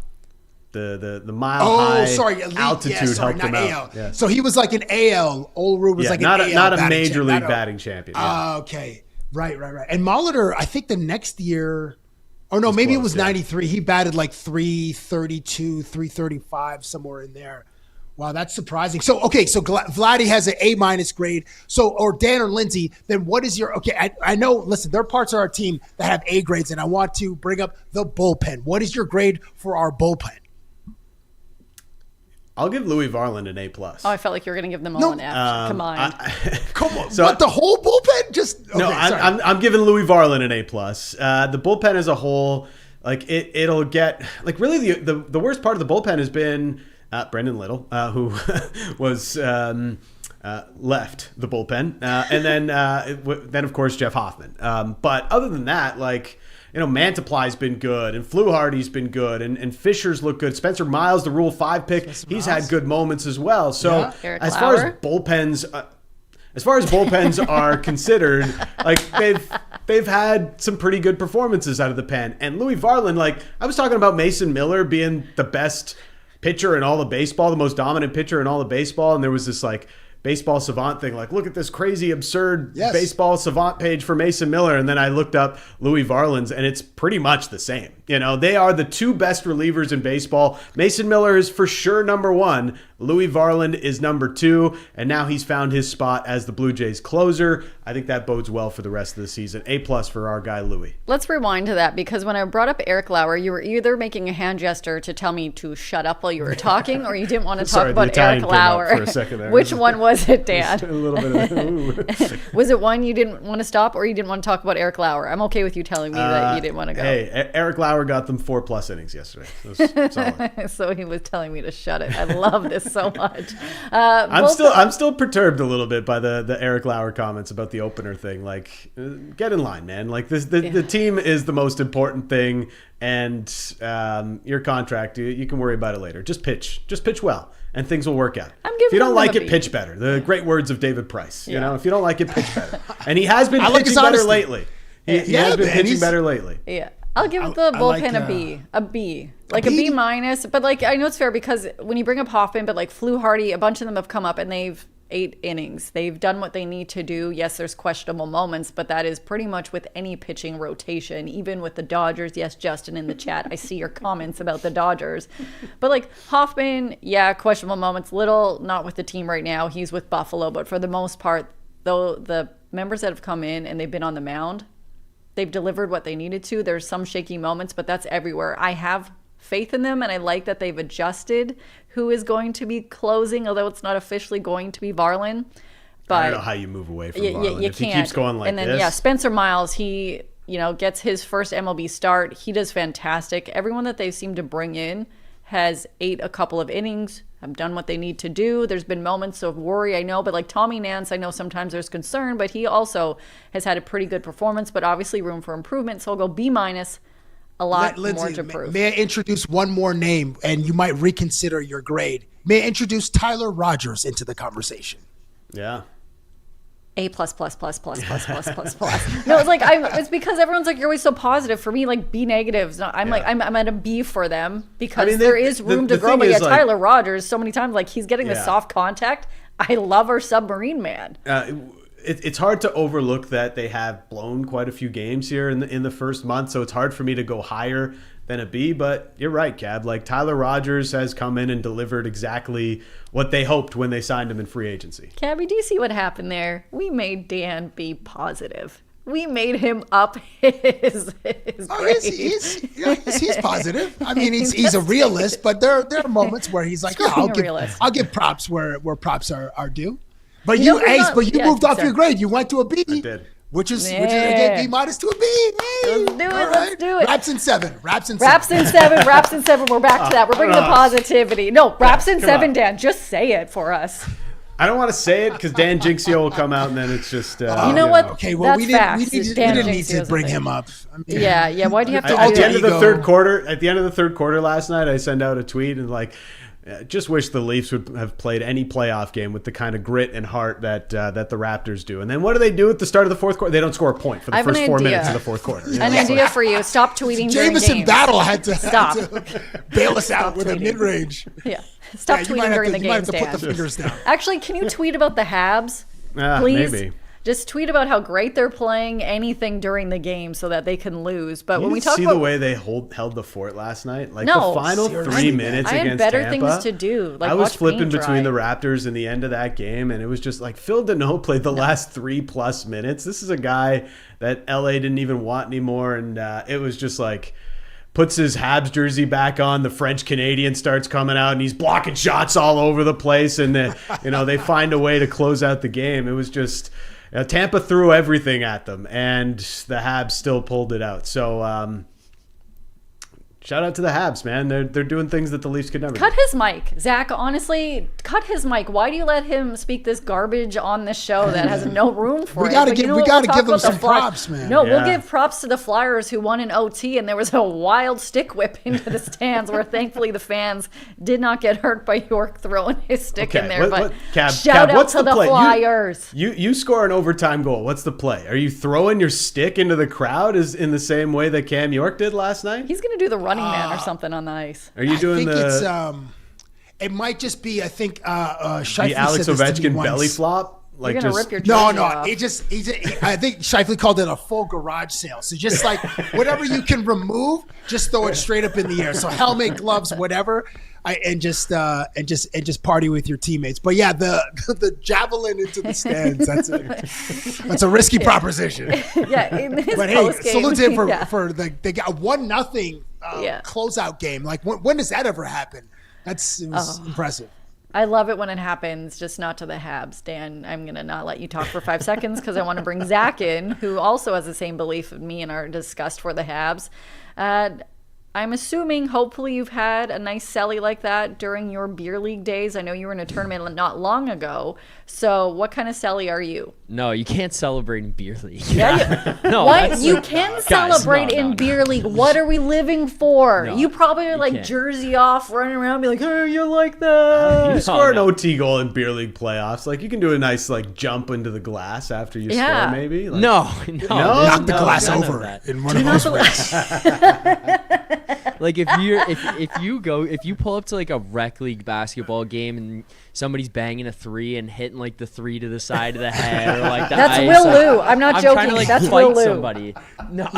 The mile high altitude helped him out. AL. Yes. So he was like an AL. Olerud was like not an AL not a batting major champ, league batting champion. Yeah. Okay. Right. And Molitor, I think the next year, or no, maybe it was 93. He batted like 332, 335, somewhere in there. Wow, that's surprising. So, okay, so Vladdy has an A- grade. So, or Dan or Lindsay, then what is your, okay, I know, listen, there are parts of our team that have A grades, and I want to bring up the bullpen. What is your grade for our bullpen? I'll give Louis Varland an A+. Oh, I felt like you were going to give them all an F. Combined. Come on, what, the whole bullpen? Just okay, no, I'm giving Louis Varland an A+. The bullpen as a whole, like it'll get, like, really the worst part of the bullpen has been Brendan Little, who was left the bullpen, and then of course Jeff Hoffman. But other than that, like, Mantiply's been good, and Fluharty's been good, and Fisher's looked good. Spencer Miles, the Rule 5 pick, he's had good moments as well. So as far as bullpens are considered, like, they've had some pretty good performances out of the pen. And Louis Varland, like, I was talking about Mason Miller being the best pitcher in all of baseball, the most dominant pitcher in all of baseball, and there was this like baseball savant thing, like, look at this crazy absurd baseball savant page for Mason Miller, and then I looked up Louis Varland's, and it's pretty much the same. They are the two best relievers in baseball. Mason Miller is for sure number 1. Louis Varland is number 2, and now he's found his spot as the Blue Jays closer. I think that bodes well for the rest of the season. A+ for our guy Louis. Let's rewind to that, because when I brought up Eric Lauer, you were either making a hand gesture to tell me to shut up while you were talking, or you didn't want to talk about Eric Lauer. For a second there. Which one was it, Dan? A little bit of Was it one you didn't want to stop, or you didn't want to talk about Eric Lauer? I'm okay with you telling me that you didn't want to go. Hey, Eric Lauer got them 4+ innings yesterday. It was solid. So he was telling me to shut it. I love this so much. I'm still perturbed a little bit by the Eric Lauer comments about the opener thing. Like, get in line, man. Like, the team is the most important thing, and your contract, you can worry about it later. Just pitch well, and things will work out. If you don't like it, pitch better. The great words of David Price. If you don't like it, pitch better. And he has been pitching better lately. He has been pitching better lately. Yeah. I'll give the bullpen a B. Like a B-. But like, I know it's fair because when you bring up Hoffman, but like Fluharty, a bunch of them have come up and they've innings. They've done what they need to do. Yes, there's questionable moments, but that is pretty much with any pitching rotation, even with the Dodgers. Yes, Justin in the chat, I see your comments about the Dodgers. But like Hoffman, yeah, questionable moments. Little, not with the team right now. He's with Buffalo, but for the most part, though, the members that have come in and they've been on the mound, they've delivered what they needed to. There's some shaky moments, but that's everywhere. I have faith in them, and I like that they've adjusted who is going to be closing, although it's not officially going to be Varlin. But I don't know how you move away from Varlin. You if can't. He keeps going like and then, this. Yeah, Spencer Miles, he gets his first MLB start. He does fantastic. Everyone that they seem to bring in has ate a couple of innings, have done what they need to do. There's been moments of worry, I know, but like Tommy Nance, I know sometimes there's concern, but he also has had a pretty good performance, but obviously room for improvement. So I'll go B-. A lot Lindsay, more to prove. May I introduce one more name, and you might reconsider your grade? May I introduce Tyler Rogers into the conversation? Yeah. A++++++++++. No, it's like it's because everyone's like, you're always so positive. For me, like B negatives. No, I'm like I'm at a B for them because there is room to grow. But yeah, Tyler Rogers, so many times like he's getting the soft contact. I love our submarine man. It's hard to overlook that they have blown quite a few games here in the first month, so it's hard for me to go higher than a B. But you're right, Cab. Like Tyler Rogers has come in and delivered exactly what they hoped when they signed him in free agency. Cabbie, do you see what happened there? We made Dan be positive. We made him up his grade. He's positive. I mean, he's a realist, but there are moments where he's like, I'll give props where props are due. But you moved off your grade. You went to a B. I did. Which is again B- to a B. Hey, Let's do it. Raps in 7. Raps in 7. We're back to that. We're bringing the positivity. No, Raps in 7, Dan. Just say it for us. I don't want to say it because Dan Jinxio will come out and then it's just. You know what? Okay, well, we didn't need to bring him up. I mean, yeah. Why do you have to? At the end of the third quarter last night, I sent out a tweet and like. Just wish the Leafs would have played any playoff game with the kind of grit and heart that the Raptors do. And then what do they do at the start of the fourth quarter? They don't score a point for the first 4 minutes of the fourth quarter. An idea for you. Stop tweeting during games. Jameson Battle had to bail us out with a mid-range. Yeah. Stop tweeting during the games, You might have to Dan. put the fingers down. Actually, can you tweet about the Habs, please? Maybe. Just tweet about how great they're playing, anything during the game so that they can lose. But when we talk see about the way they held the fort last night, like No, the final 3 minutes I had against better Tampa, things to do. Like I was watch flipping paint between dry. the Raptors and the end of that game, and it was just like Phil Deneau played the last 3+ minutes. This is a guy that LA didn't even want anymore, and it was just like puts his Habs jersey back on. The French Canadian starts coming out, and he's blocking shots all over the place, and then they find a way to close out the game. It was just. Tampa threw everything at them, and the Habs still pulled it out. So, shout out to the Habs, man. They're doing things that the Leafs could never do. Cut his mic. Zach, honestly, cut his mic. Why do you let him speak this garbage on this show that has no room for We it? gotta But give we'll talk him about some the Fly- props, man. No, Yeah. we'll give props to the Flyers who won in OT, and there was a wild stick whip into the stands where thankfully the fans did not get hurt by York throwing his stick in there. But shout out what's to the play? Flyers. You score an overtime goal. What's the play? Are you throwing your stick into the crowd as in the same way that Cam York did last night? He's going to do the running man or something on the ice. Are you doing it might just be, I think, the Shifley Alex said this to me Ovechkin once. belly flop? Like You're going to just rip your jersey No, off. I think Shifley called it a full garage sale. So just like whatever you can remove, just throw it straight up in the air. So helmet, gloves, whatever, and just party with your teammates. But yeah, the javelin into the stands, that's a risky proposition. Yeah, in his But hey, post-game, salute to him yeah. for they got a 1-0 closeout game. Like when does that ever happen? It was impressive. I love it when it happens, just not to the Habs. Dan, I'm going to not let you talk for 5 seconds because I want to bring Zach in, who also has the same belief of me and our disgust for the Habs. I'm assuming, hopefully, you've had a nice celly like that during your beer league days. I know you were in a tournament not long ago. So what kind of celly are you? No, you can't celebrate in beer league. Yeah, No, what? that's- You can Guys, celebrate no, in no. beer league. What are we living for? No, you probably are like can't. jersey off, running around, be like, hey, you like that? You score an no. OT goal in beer league playoffs. Like you can do a nice like jump into the glass after you Yeah. score, maybe. Like, No, No? Knock the glass none of over that. in one of those ways. Like if you pull up to like a rec league basketball game and somebody's banging a three and hitting like the three to the side of the head or like the That's ice, Will like, Lou. I'm not I'm joking. trying to like That's fight Will Lou. somebody. No,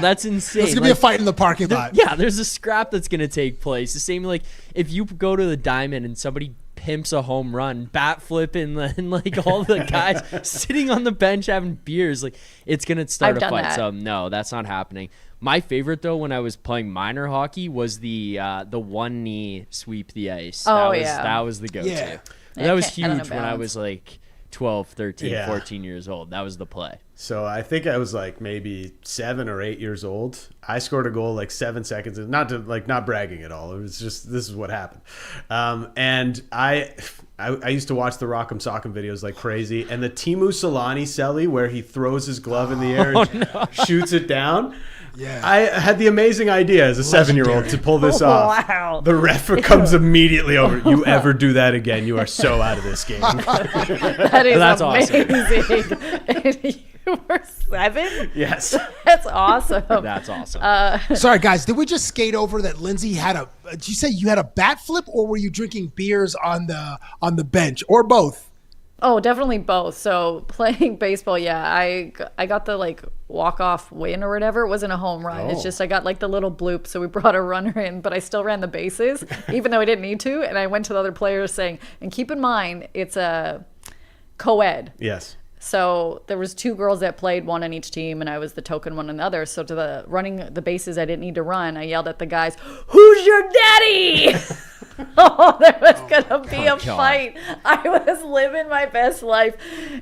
that's insane. There's gonna be a fight in the parking lot. Yeah, there's a scrap that's gonna take place. The same like if you go to the diamond and somebody pimps a home run, bat flipping, and like all the guys sitting on the bench having beers, like it's gonna start I've a done fight. that. So no, that's not happening. My favorite though, when I was playing minor hockey, was the one knee sweep the ice. Oh, That was the go-to. Yeah. And that was Out of huge when I bounds. was like 12, 13, Yeah. 14 years old. That was the play. So I think I was like maybe 7 or 8 years old. I scored a goal like 7 seconds, not bragging at all. It was just, this is what happened. And I used to watch the Rock'em Sock'em videos like crazy. And the Timu Solani celly where he throws his glove in the air and shoots it down. Yeah. I had the amazing idea as a 7-year-old to pull this off. Wow. The ref comes immediately over. You ever do that again, you are so out of this game. That is That's awesome. amazing. And you were 7? Yes. That's awesome. That's awesome. Sorry, guys. Did we just skate over that Lindsay had a? Did you say you had a bat flip, or were you drinking beers on the bench, or both? Oh, definitely both. So playing baseball, yeah, I got the like walk-off win or whatever. It wasn't a home run. It's just I got like the little bloop. So we brought a runner in, but I still ran the bases, even though I didn't need to. And I went to the other players saying, and keep in mind, it's a co-ed. Yes. So there was 2 girls that played, one on each team, and I was the token one on the other. So to the running the bases I didn't need to run, I yelled at the guys, "Who's your daddy?" Oh, there was gonna be a fight. I was living my best life,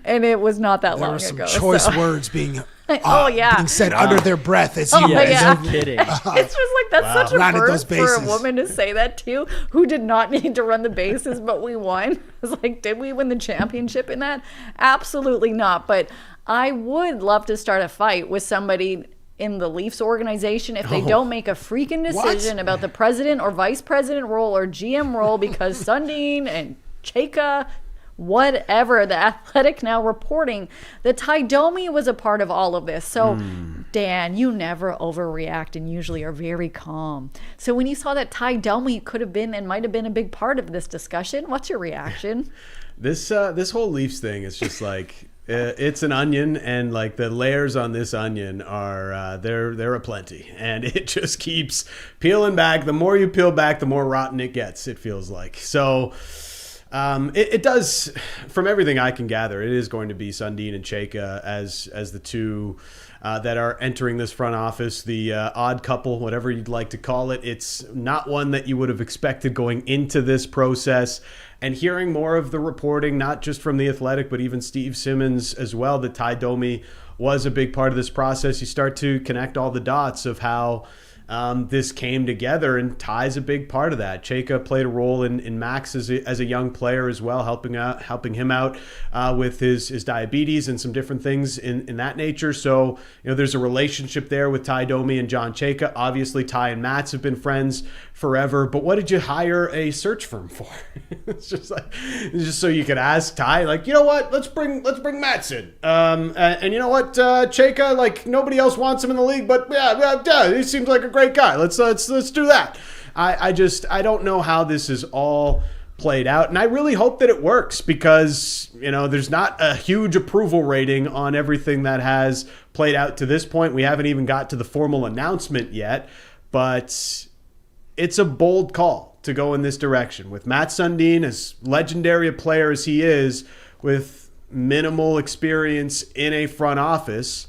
and it was not that There long were some ago. choice so- words being yeah. said under their breath as Oh, you yeah. Yeah, no kidding. It's just like that's such a Rounded those burst for a bases. woman to say that to, who did not need to run the bases, but we won. It's like, did we win the championship in that? Absolutely not. But I would love to start a fight with somebody in the Leafs organization if they don't make a freaking decision about the president or vice president role or GM role, because Sundin and Chayka, whatever, the Athletic now reporting that Ty Domi was a part of all of this. So Dan, you never overreact and usually are very calm. So when you saw that Ty Domi could have been and might have been a big part of this discussion, what's your reaction? This whole Leafs thing is just like it's an onion, and like the layers on this onion are they're aplenty, and it just keeps peeling back. The more you peel back, the more rotten it gets. It feels like so. It does, from everything I can gather, it is going to be Sundin and Chayka as the two that are entering this front office, the odd couple, whatever you'd like to call it. It's not one that you would have expected going into this process. And hearing more of the reporting, not just from The Athletic, but even Steve Simmons as well, that Ty Domi was a big part of this process, you start to connect all the dots of how this came together, and Ty's a big part of that. Chayka played a role in Max as a young player as well, helping him out with his diabetes and some different things in that nature. So, there's a relationship there with Ty Domi and John Chayka. Obviously, Ty and Mats have been friends forever, but what did you hire a search firm for? It's just so you could ask Ty, like, you know what, let's bring Mats in, and you know what, Chayka, like, nobody else wants him in the league, but yeah, he seems like a great guy. Let's do that. I don't know how this is all played out, and I really hope that it works, because there's not a huge approval rating on everything that has played out to this point. We haven't even got to the formal announcement yet, but it's a bold call to go in this direction with Matt Sundin, as legendary a player as he is, with minimal experience in a front office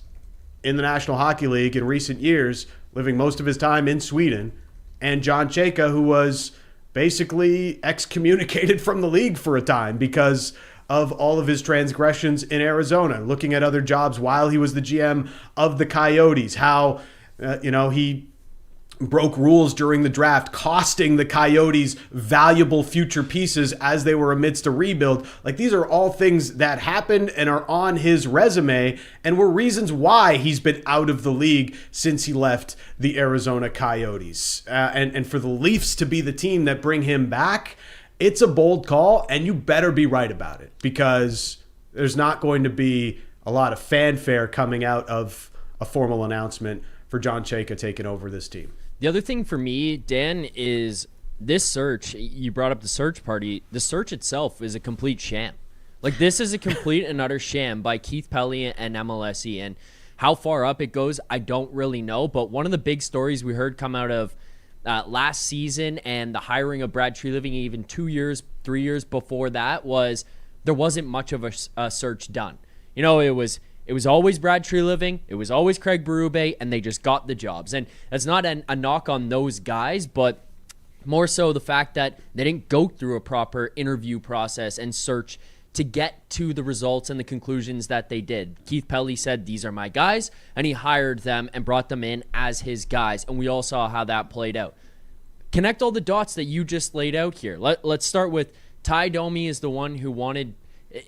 in the National Hockey League in recent years, living most of his time in Sweden, and John Chayka, who was basically excommunicated from the league for a time because of all of his transgressions in Arizona, looking at other jobs while he was the GM of the Coyotes, how he broke rules during the draft, costing the Coyotes valuable future pieces as they were amidst a rebuild. Like, these are all things that happened and are on his resume and were reasons why he's been out of the league since he left the Arizona Coyotes. And for the Leafs to be the team that bring him back, it's a bold call, and you better be right about it, because there's not going to be a lot of fanfare coming out of a formal announcement for John Chayka taking over this team. The other thing for me, Dan, is this search. You brought up the search party. The search itself is a complete sham. Like, this is a complete and utter sham by Keith Pelly and MLSE. And how far up it goes, I don't really know. But one of the big stories we heard come out of last season and the hiring of Brad Treliving even 2 years, 3 years before that was there wasn't much of a search done. You know, it was always Brad Treliving, it was always Craig Berube, and they just got the jobs. And that's not a knock on those guys, but more so the fact that they didn't go through a proper interview process and search to get to the results and the conclusions that they did. Keith Pelly said, these are my guys, and he hired them and brought them in as his guys, and we all saw how that played out. Connect all the dots that you just laid out here. Let's start with Ty Domi is the one who wanted,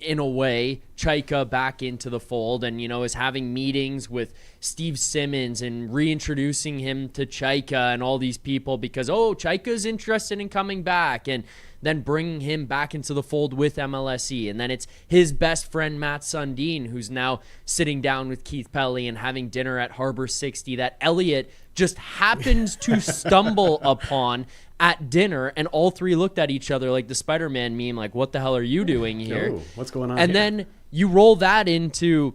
in a way, Chaika back into the fold and, you know, is having meetings with Steve Simmons and reintroducing him to Chaika and all these people because, oh, Chaika's interested in coming back, and then bringing him back into the fold with MLSE. And then it's his best friend, Matt Sundin, who's now sitting down with Keith Pelly and having dinner at Harbor 60 that Elliot just happens to stumble upon at dinner, and all three looked at each other like the Spider-Man meme, like, what the hell are you doing here? Oh, what's going on And here? then you roll that into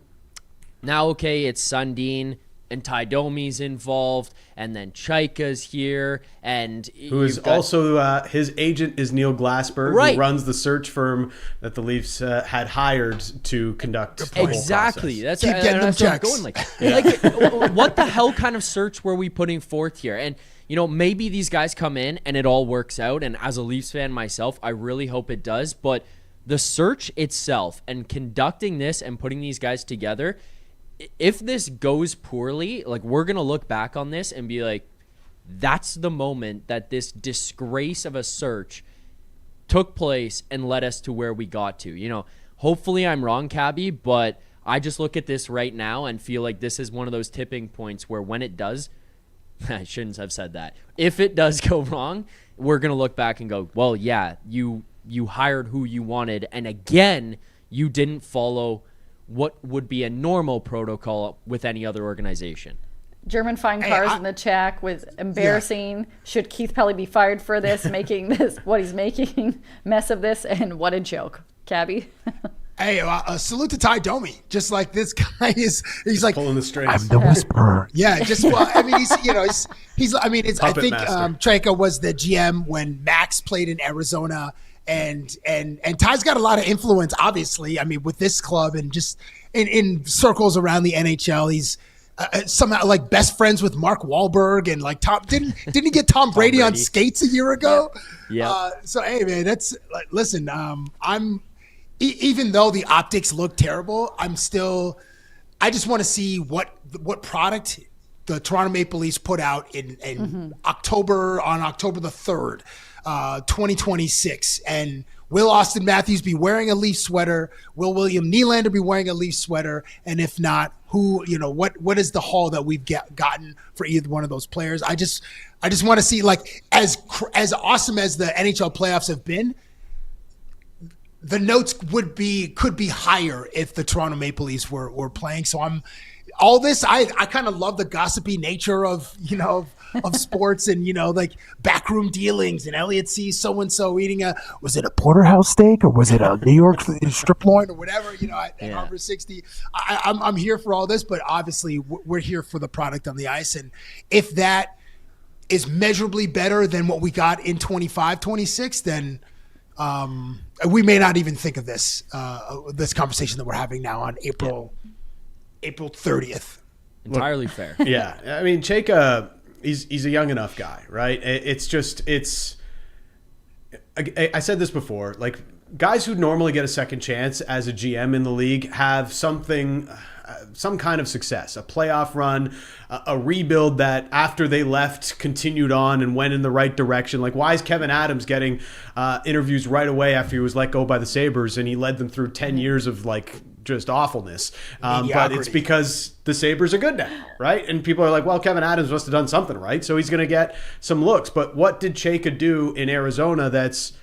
now, okay, it's Sundin and Ty Domi's involved, and then Chaika's here, and who is also his agent is Neil Glassberg, Right. who runs the search firm that the Leafs had hired to conduct the whole exactly. process. That's Keep getting them that's where I'm checks. going, like, what the hell kind of search were we putting forth here? And you know, maybe these guys come in and it all works out. And as a Leafs fan myself, I really hope it does. But the search itself and conducting this and putting these guys together, if this goes poorly, like, we're going to look back on this and be like, that's the moment that this disgrace of a search took place and led us to where we got to. You know, hopefully I'm wrong, Cabbie, but I just look at this right now and feel like this is one of those tipping points where when it does, I shouldn't have said that. If it does go wrong, we're going to look back and go, well, yeah, you hired who you wanted. And again, you didn't follow what would be a normal protocol with any other organization. German fine cars in the chat with embarrassing. Yeah. Should Keith Pelly be fired for this, making this what he's making, mess of this, and what a joke. Cabbie? Hey, salute to Ty Domi. Just like this guy he's like pulling the strings. I'm the whisperer. Yeah, just well, I mean, he's I mean, it's Puppet I think master. Chaika was the GM when Max played in Arizona, and Ty's got a lot of influence, obviously. I mean, with this club and just in circles around the NHL, he's somehow like best friends with Mark Wahlberg and like Tom. Didn't he get Tom Brady on skates a year ago? Yeah. So hey, man, that's like, listen. Even though the optics look terrible, I just want to see what product the Toronto Maple Leafs put out in October the 3rd, 2026. And will Austin Matthews be wearing a Leaf sweater? Will William Nylander be wearing a Leaf sweater? And if not, who, you know, what is the haul that we've gotten for either one of those players? I just want to see, like, as awesome as the NHL playoffs have been, the notes could be higher if the Toronto Maple Leafs were playing. So I kind of love the gossipy nature of, you know, of sports and, you know, like backroom dealings and Elliot sees so-and-so eating was it a porterhouse steak or was it a New York strip loin or whatever, you know, at Harbor 60. I'm here for all this, but obviously we're here for the product on the ice. And if that is measurably better than what we got in 25, 26, then we may not even think of this conversation that we're having now on April 30th. Entirely fair. Yeah, I mean, Chaika, he's a young enough guy, right? I said this before, like, guys who normally get a second chance as a GM in the league have some kind of success, a playoff run, a rebuild that after they left continued on and went in the right direction. Like, why is Kevin Adams getting interviews right away after he was let go by the Sabres and he led them through 10 years of like just awfulness? But it's because the Sabres are good now, right? And people are like, well, Kevin Adams must have done something right, so he's going to get some looks. But what did Chaika do in Arizona that's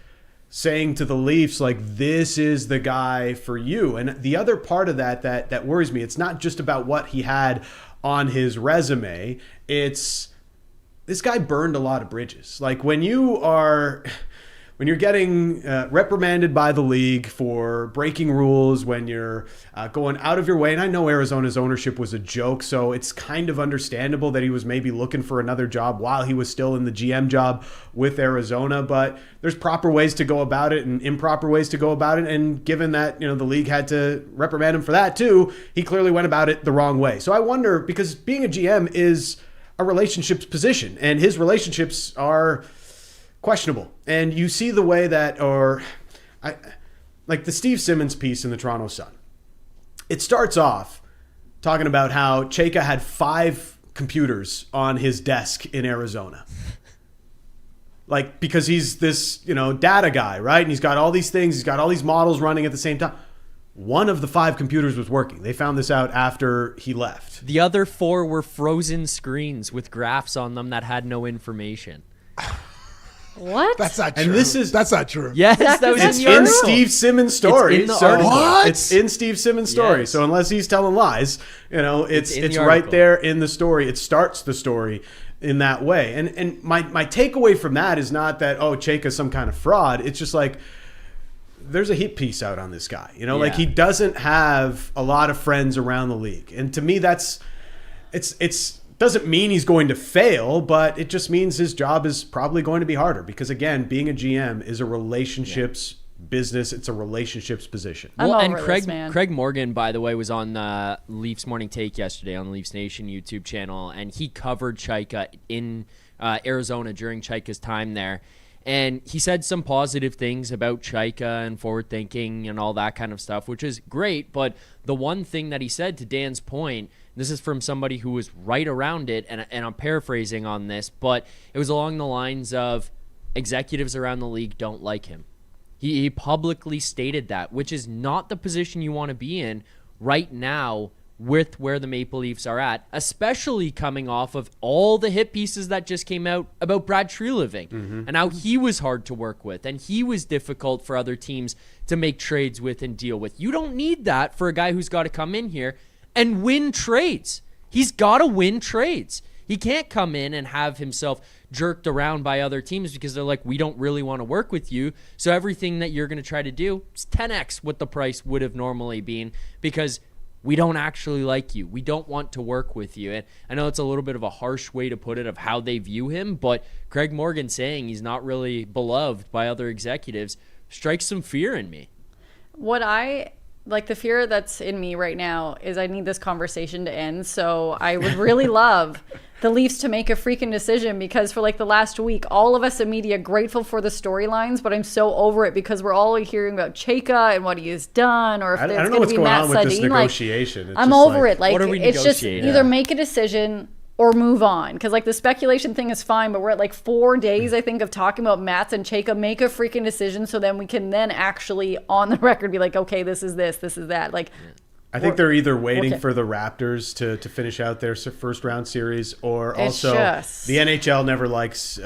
saying to the Leafs, like, this is the guy for you? And the other part of that worries me, it's not just about what he had on his resume. It's this guy burned a lot of bridges. Like when you're getting reprimanded by the league for breaking rules, when you're going out of your way, and I know Arizona's ownership was a joke, so it's kind of understandable that he was maybe looking for another job while he was still in the GM job with Arizona, but there's proper ways to go about it and improper ways to go about it, and given that, the league had to reprimand him for that too, he clearly went about it the wrong way. So I wonder, because being a GM is a relationships position, and his relationships are questionable. And you see the way that, like the Steve Simmons piece in the Toronto Sun. It starts off talking about how Chayka had 5 computers on his desk in Arizona. Like, because he's this, data guy, right? And he's got all these things. He's got all these models running at the same time. One of the 5 computers was working. They found this out after he left. The other 4 were frozen screens with graphs on them that had no information. What? That's not true. And that's not true. Yes, that was It's in the in article. Steve Simmons' story. It's in the article. What? It's in Steve Simmons' story. Yes. So unless he's telling lies, it's in the right article. there in the story. It starts the story in that way. And my takeaway from that is not that, Chayka's some kind of fraud. It's just like, there's a hit piece out on this guy. Like he doesn't have a lot of friends around the league. And to me, it's doesn't mean he's going to fail, but it just means his job is probably going to be harder because, again, being a GM is a relationships business. It's a relationships position. I'm Well, and over this, man. Craig Morgan, by the way, was on Leafs Morning Take yesterday on the Leafs Nation YouTube channel, and he covered Chayka in Arizona during Chayka's time there. And he said some positive things about Chayka and forward thinking and all that kind of stuff, which is great. But the one thing that he said, to Dan's point, this is from somebody who was right around it, and I'm paraphrasing on this, but it was along the lines of executives around the league don't like him. He publicly stated that, which is not the position you want to be in right now with where the Maple Leafs are at, especially coming off of all the hit pieces that just came out about Brad Treliving and how he was hard to work with and he was difficult for other teams to make trades with and deal with. You don't need that for a guy who's got to come in here and win trades. He's got to win trades. He can't come in and have himself jerked around by other teams because they're like, we don't really want to work with you. So everything that you're going to try to do is 10x what the price would have normally been because we don't actually like you. We don't want to work with you. And I know it's a little bit of a harsh way to put it of how they view him, but Craig Morgan saying he's not really beloved by other executives strikes some fear in me. What I like, the fear that's in me right now is I need this conversation to end. So I would really love the Leafs to make a freaking decision because for like the last week, all of us in media grateful for the storylines, but I'm so over it because we're all hearing about Chayka and what he has done, or if I there's don't know going what's to be going Matt on with this Sundin. negotiation. It's I'm just over it. Like What are we it's just negotiating? either make a decision or move on. Because like the speculation thing is fine, but we're at like 4 days, I think, of talking about Mats and Chayka. Make a freaking decision so then we can then actually on the record be like, okay, this is this is that. Like, I think they're either waiting Okay. for the Raptors to finish out their first round series, or It's also just- the NHL never likes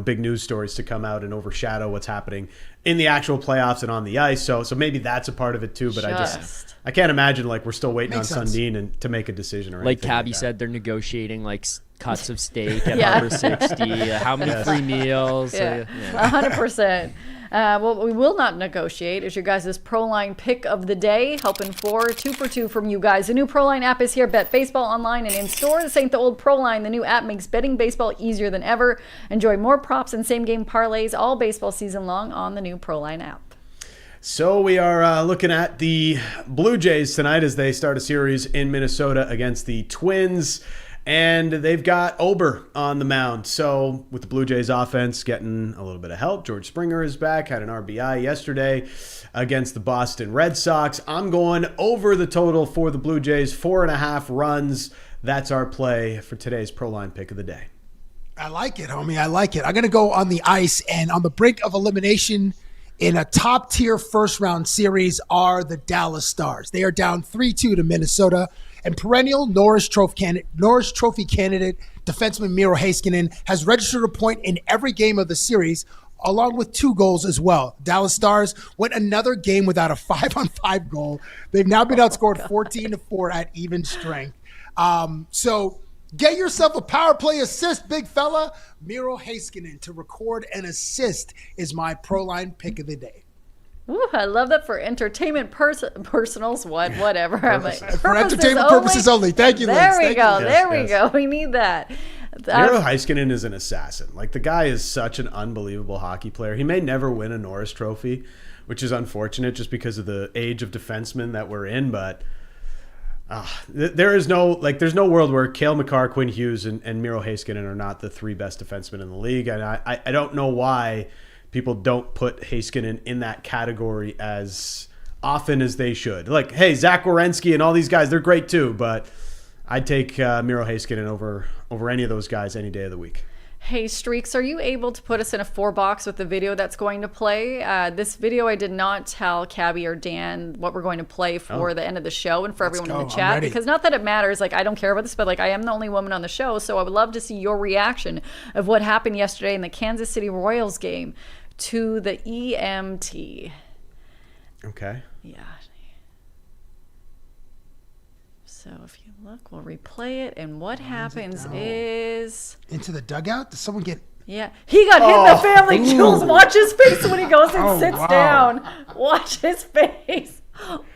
big news stories to come out and overshadow what's happening in the actual playoffs and on the ice. So maybe that's a part of it too. But Just. I can't imagine like we're still waiting Makes on sense. Sundin to make a decision or Like anything Cabbie that. said, they're negotiating like cuts of steak at Yeah. Harbor 60, how many free meals. Yeah, 100%. What we will not negotiate is your guys' ProLine pick of the day, helping for 2 for 2 from you guys. The new ProLine app is here. Bet baseball online and in store. This ain't the old ProLine. The new app makes betting baseball easier than ever. Enjoy more props and same-game parlays all baseball season long on the new ProLine app. So we are looking at the Blue Jays tonight as they start a series in Minnesota against the Twins. And they've got Ober on the mound. So with the Blue Jays offense getting a little bit of help, George Springer is back, had an RBI yesterday against the Boston Red Sox. I'm going over the total for the Blue Jays, 4.5 runs. That's our play for today's ProLine pick of the day. I like it, homie. I like it. I'm going to go on the ice, and on the brink of elimination in a top-tier first-round series are the Dallas Stars. They are down 3-2 to Minnesota, and perennial Norris Trophy candidate defenseman Miro Heiskanen has registered a point in every game of the series, along with 2 goals as well. Dallas Stars went another game without a 5-on-5 goal. They've now been outscored 14-4 at even strength. So Get yourself a power play assist, big fella. Miro Heiskanen to record an assist is my pro line pick of the day. Ooh, I love that for entertainment personals. Whatever. I'm like, For entertainment purposes only. Thank you, Liz. There we Thank go. you. There we go. We need that. Miro Heiskanen is an assassin. Like, the guy is such an unbelievable hockey player. He may never win a Norris Trophy, which is unfortunate just because of the age of defensemen that we're in, but there's no world where Cale Makar, Quinn Hughes, and Miro Heiskanen are not the three best defensemen in the league. And I don't know why people don't put Heiskanen in that category as often as they should. Like, hey, Zach Werenski and all these guys, they're great too, but I'd take Miro Heiskanen over any of those guys any day of the week. Hey, Streaks, are you able to put us in a 4-box with the video that's going to play? This video, I did not tell Cabbie or Dan what we're going to play for the end of the show and for everyone in the chat. Because not that it matters, like, I don't care about this, but like, I am the only woman on the show, so I would love to see your reaction of what happened yesterday in the Kansas City Royals game to the EMT. Okay. Yeah. So if you look, we'll replay it, and what happens is... Into the dugout? Does someone get... Yeah. He got hit in the family jewels. Watch his face when he goes and sits down. Watch his face.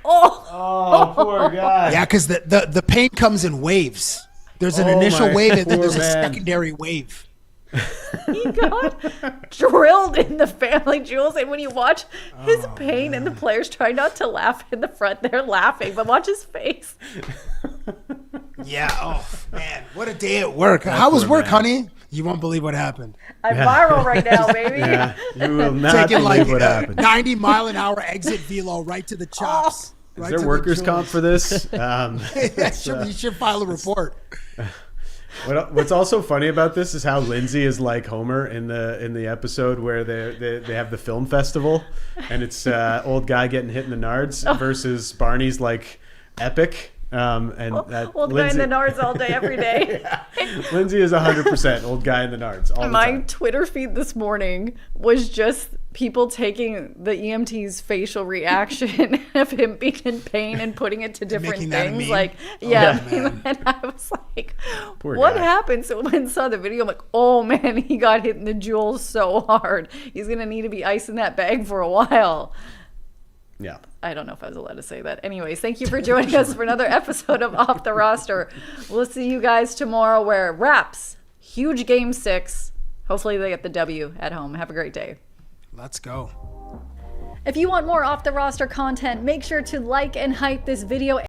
Oh, poor guy. Yeah, because the pain comes in waves. There's an initial wave, and then there's a secondary wave. He got drilled in the family jewels, and when you watch his pain and the players try not to laugh in the front, they're laughing, but watch his face. Yeah, oh man, what a day at work. How was work, honey? You won't believe what happened. I'm viral right now, baby. Yeah, you will not Taking believe like what happened. 90-mile-an-hour exit velo right to the chops. Is there workers' comp for this? You should file a report. What's also funny about this is how Lindsay is like Homer in the episode where they have the film festival, and it's old guy getting hit in the nards versus Barney's like epic. Old guy in the nards all day, every day. Yeah. Lindsay is 100% old guy in the nards all the time. My Twitter feed this morning was just people taking the EMT's facial reaction of him being in pain and putting it to different things. Like, and I was like, what happened? So when I saw the video, I'm like, oh man, he got hit in the jewels so hard. He's going to need to be icing that bag for a while. Yeah. I don't know if I was allowed to say that. Anyways, thank you for joining us for another episode of Off the Roster. We'll see you guys tomorrow where Raps, huge game 6. Hopefully they get the W at home. Have a great day. Let's go. If you want more Off the Roster content, make sure to like and hype this video.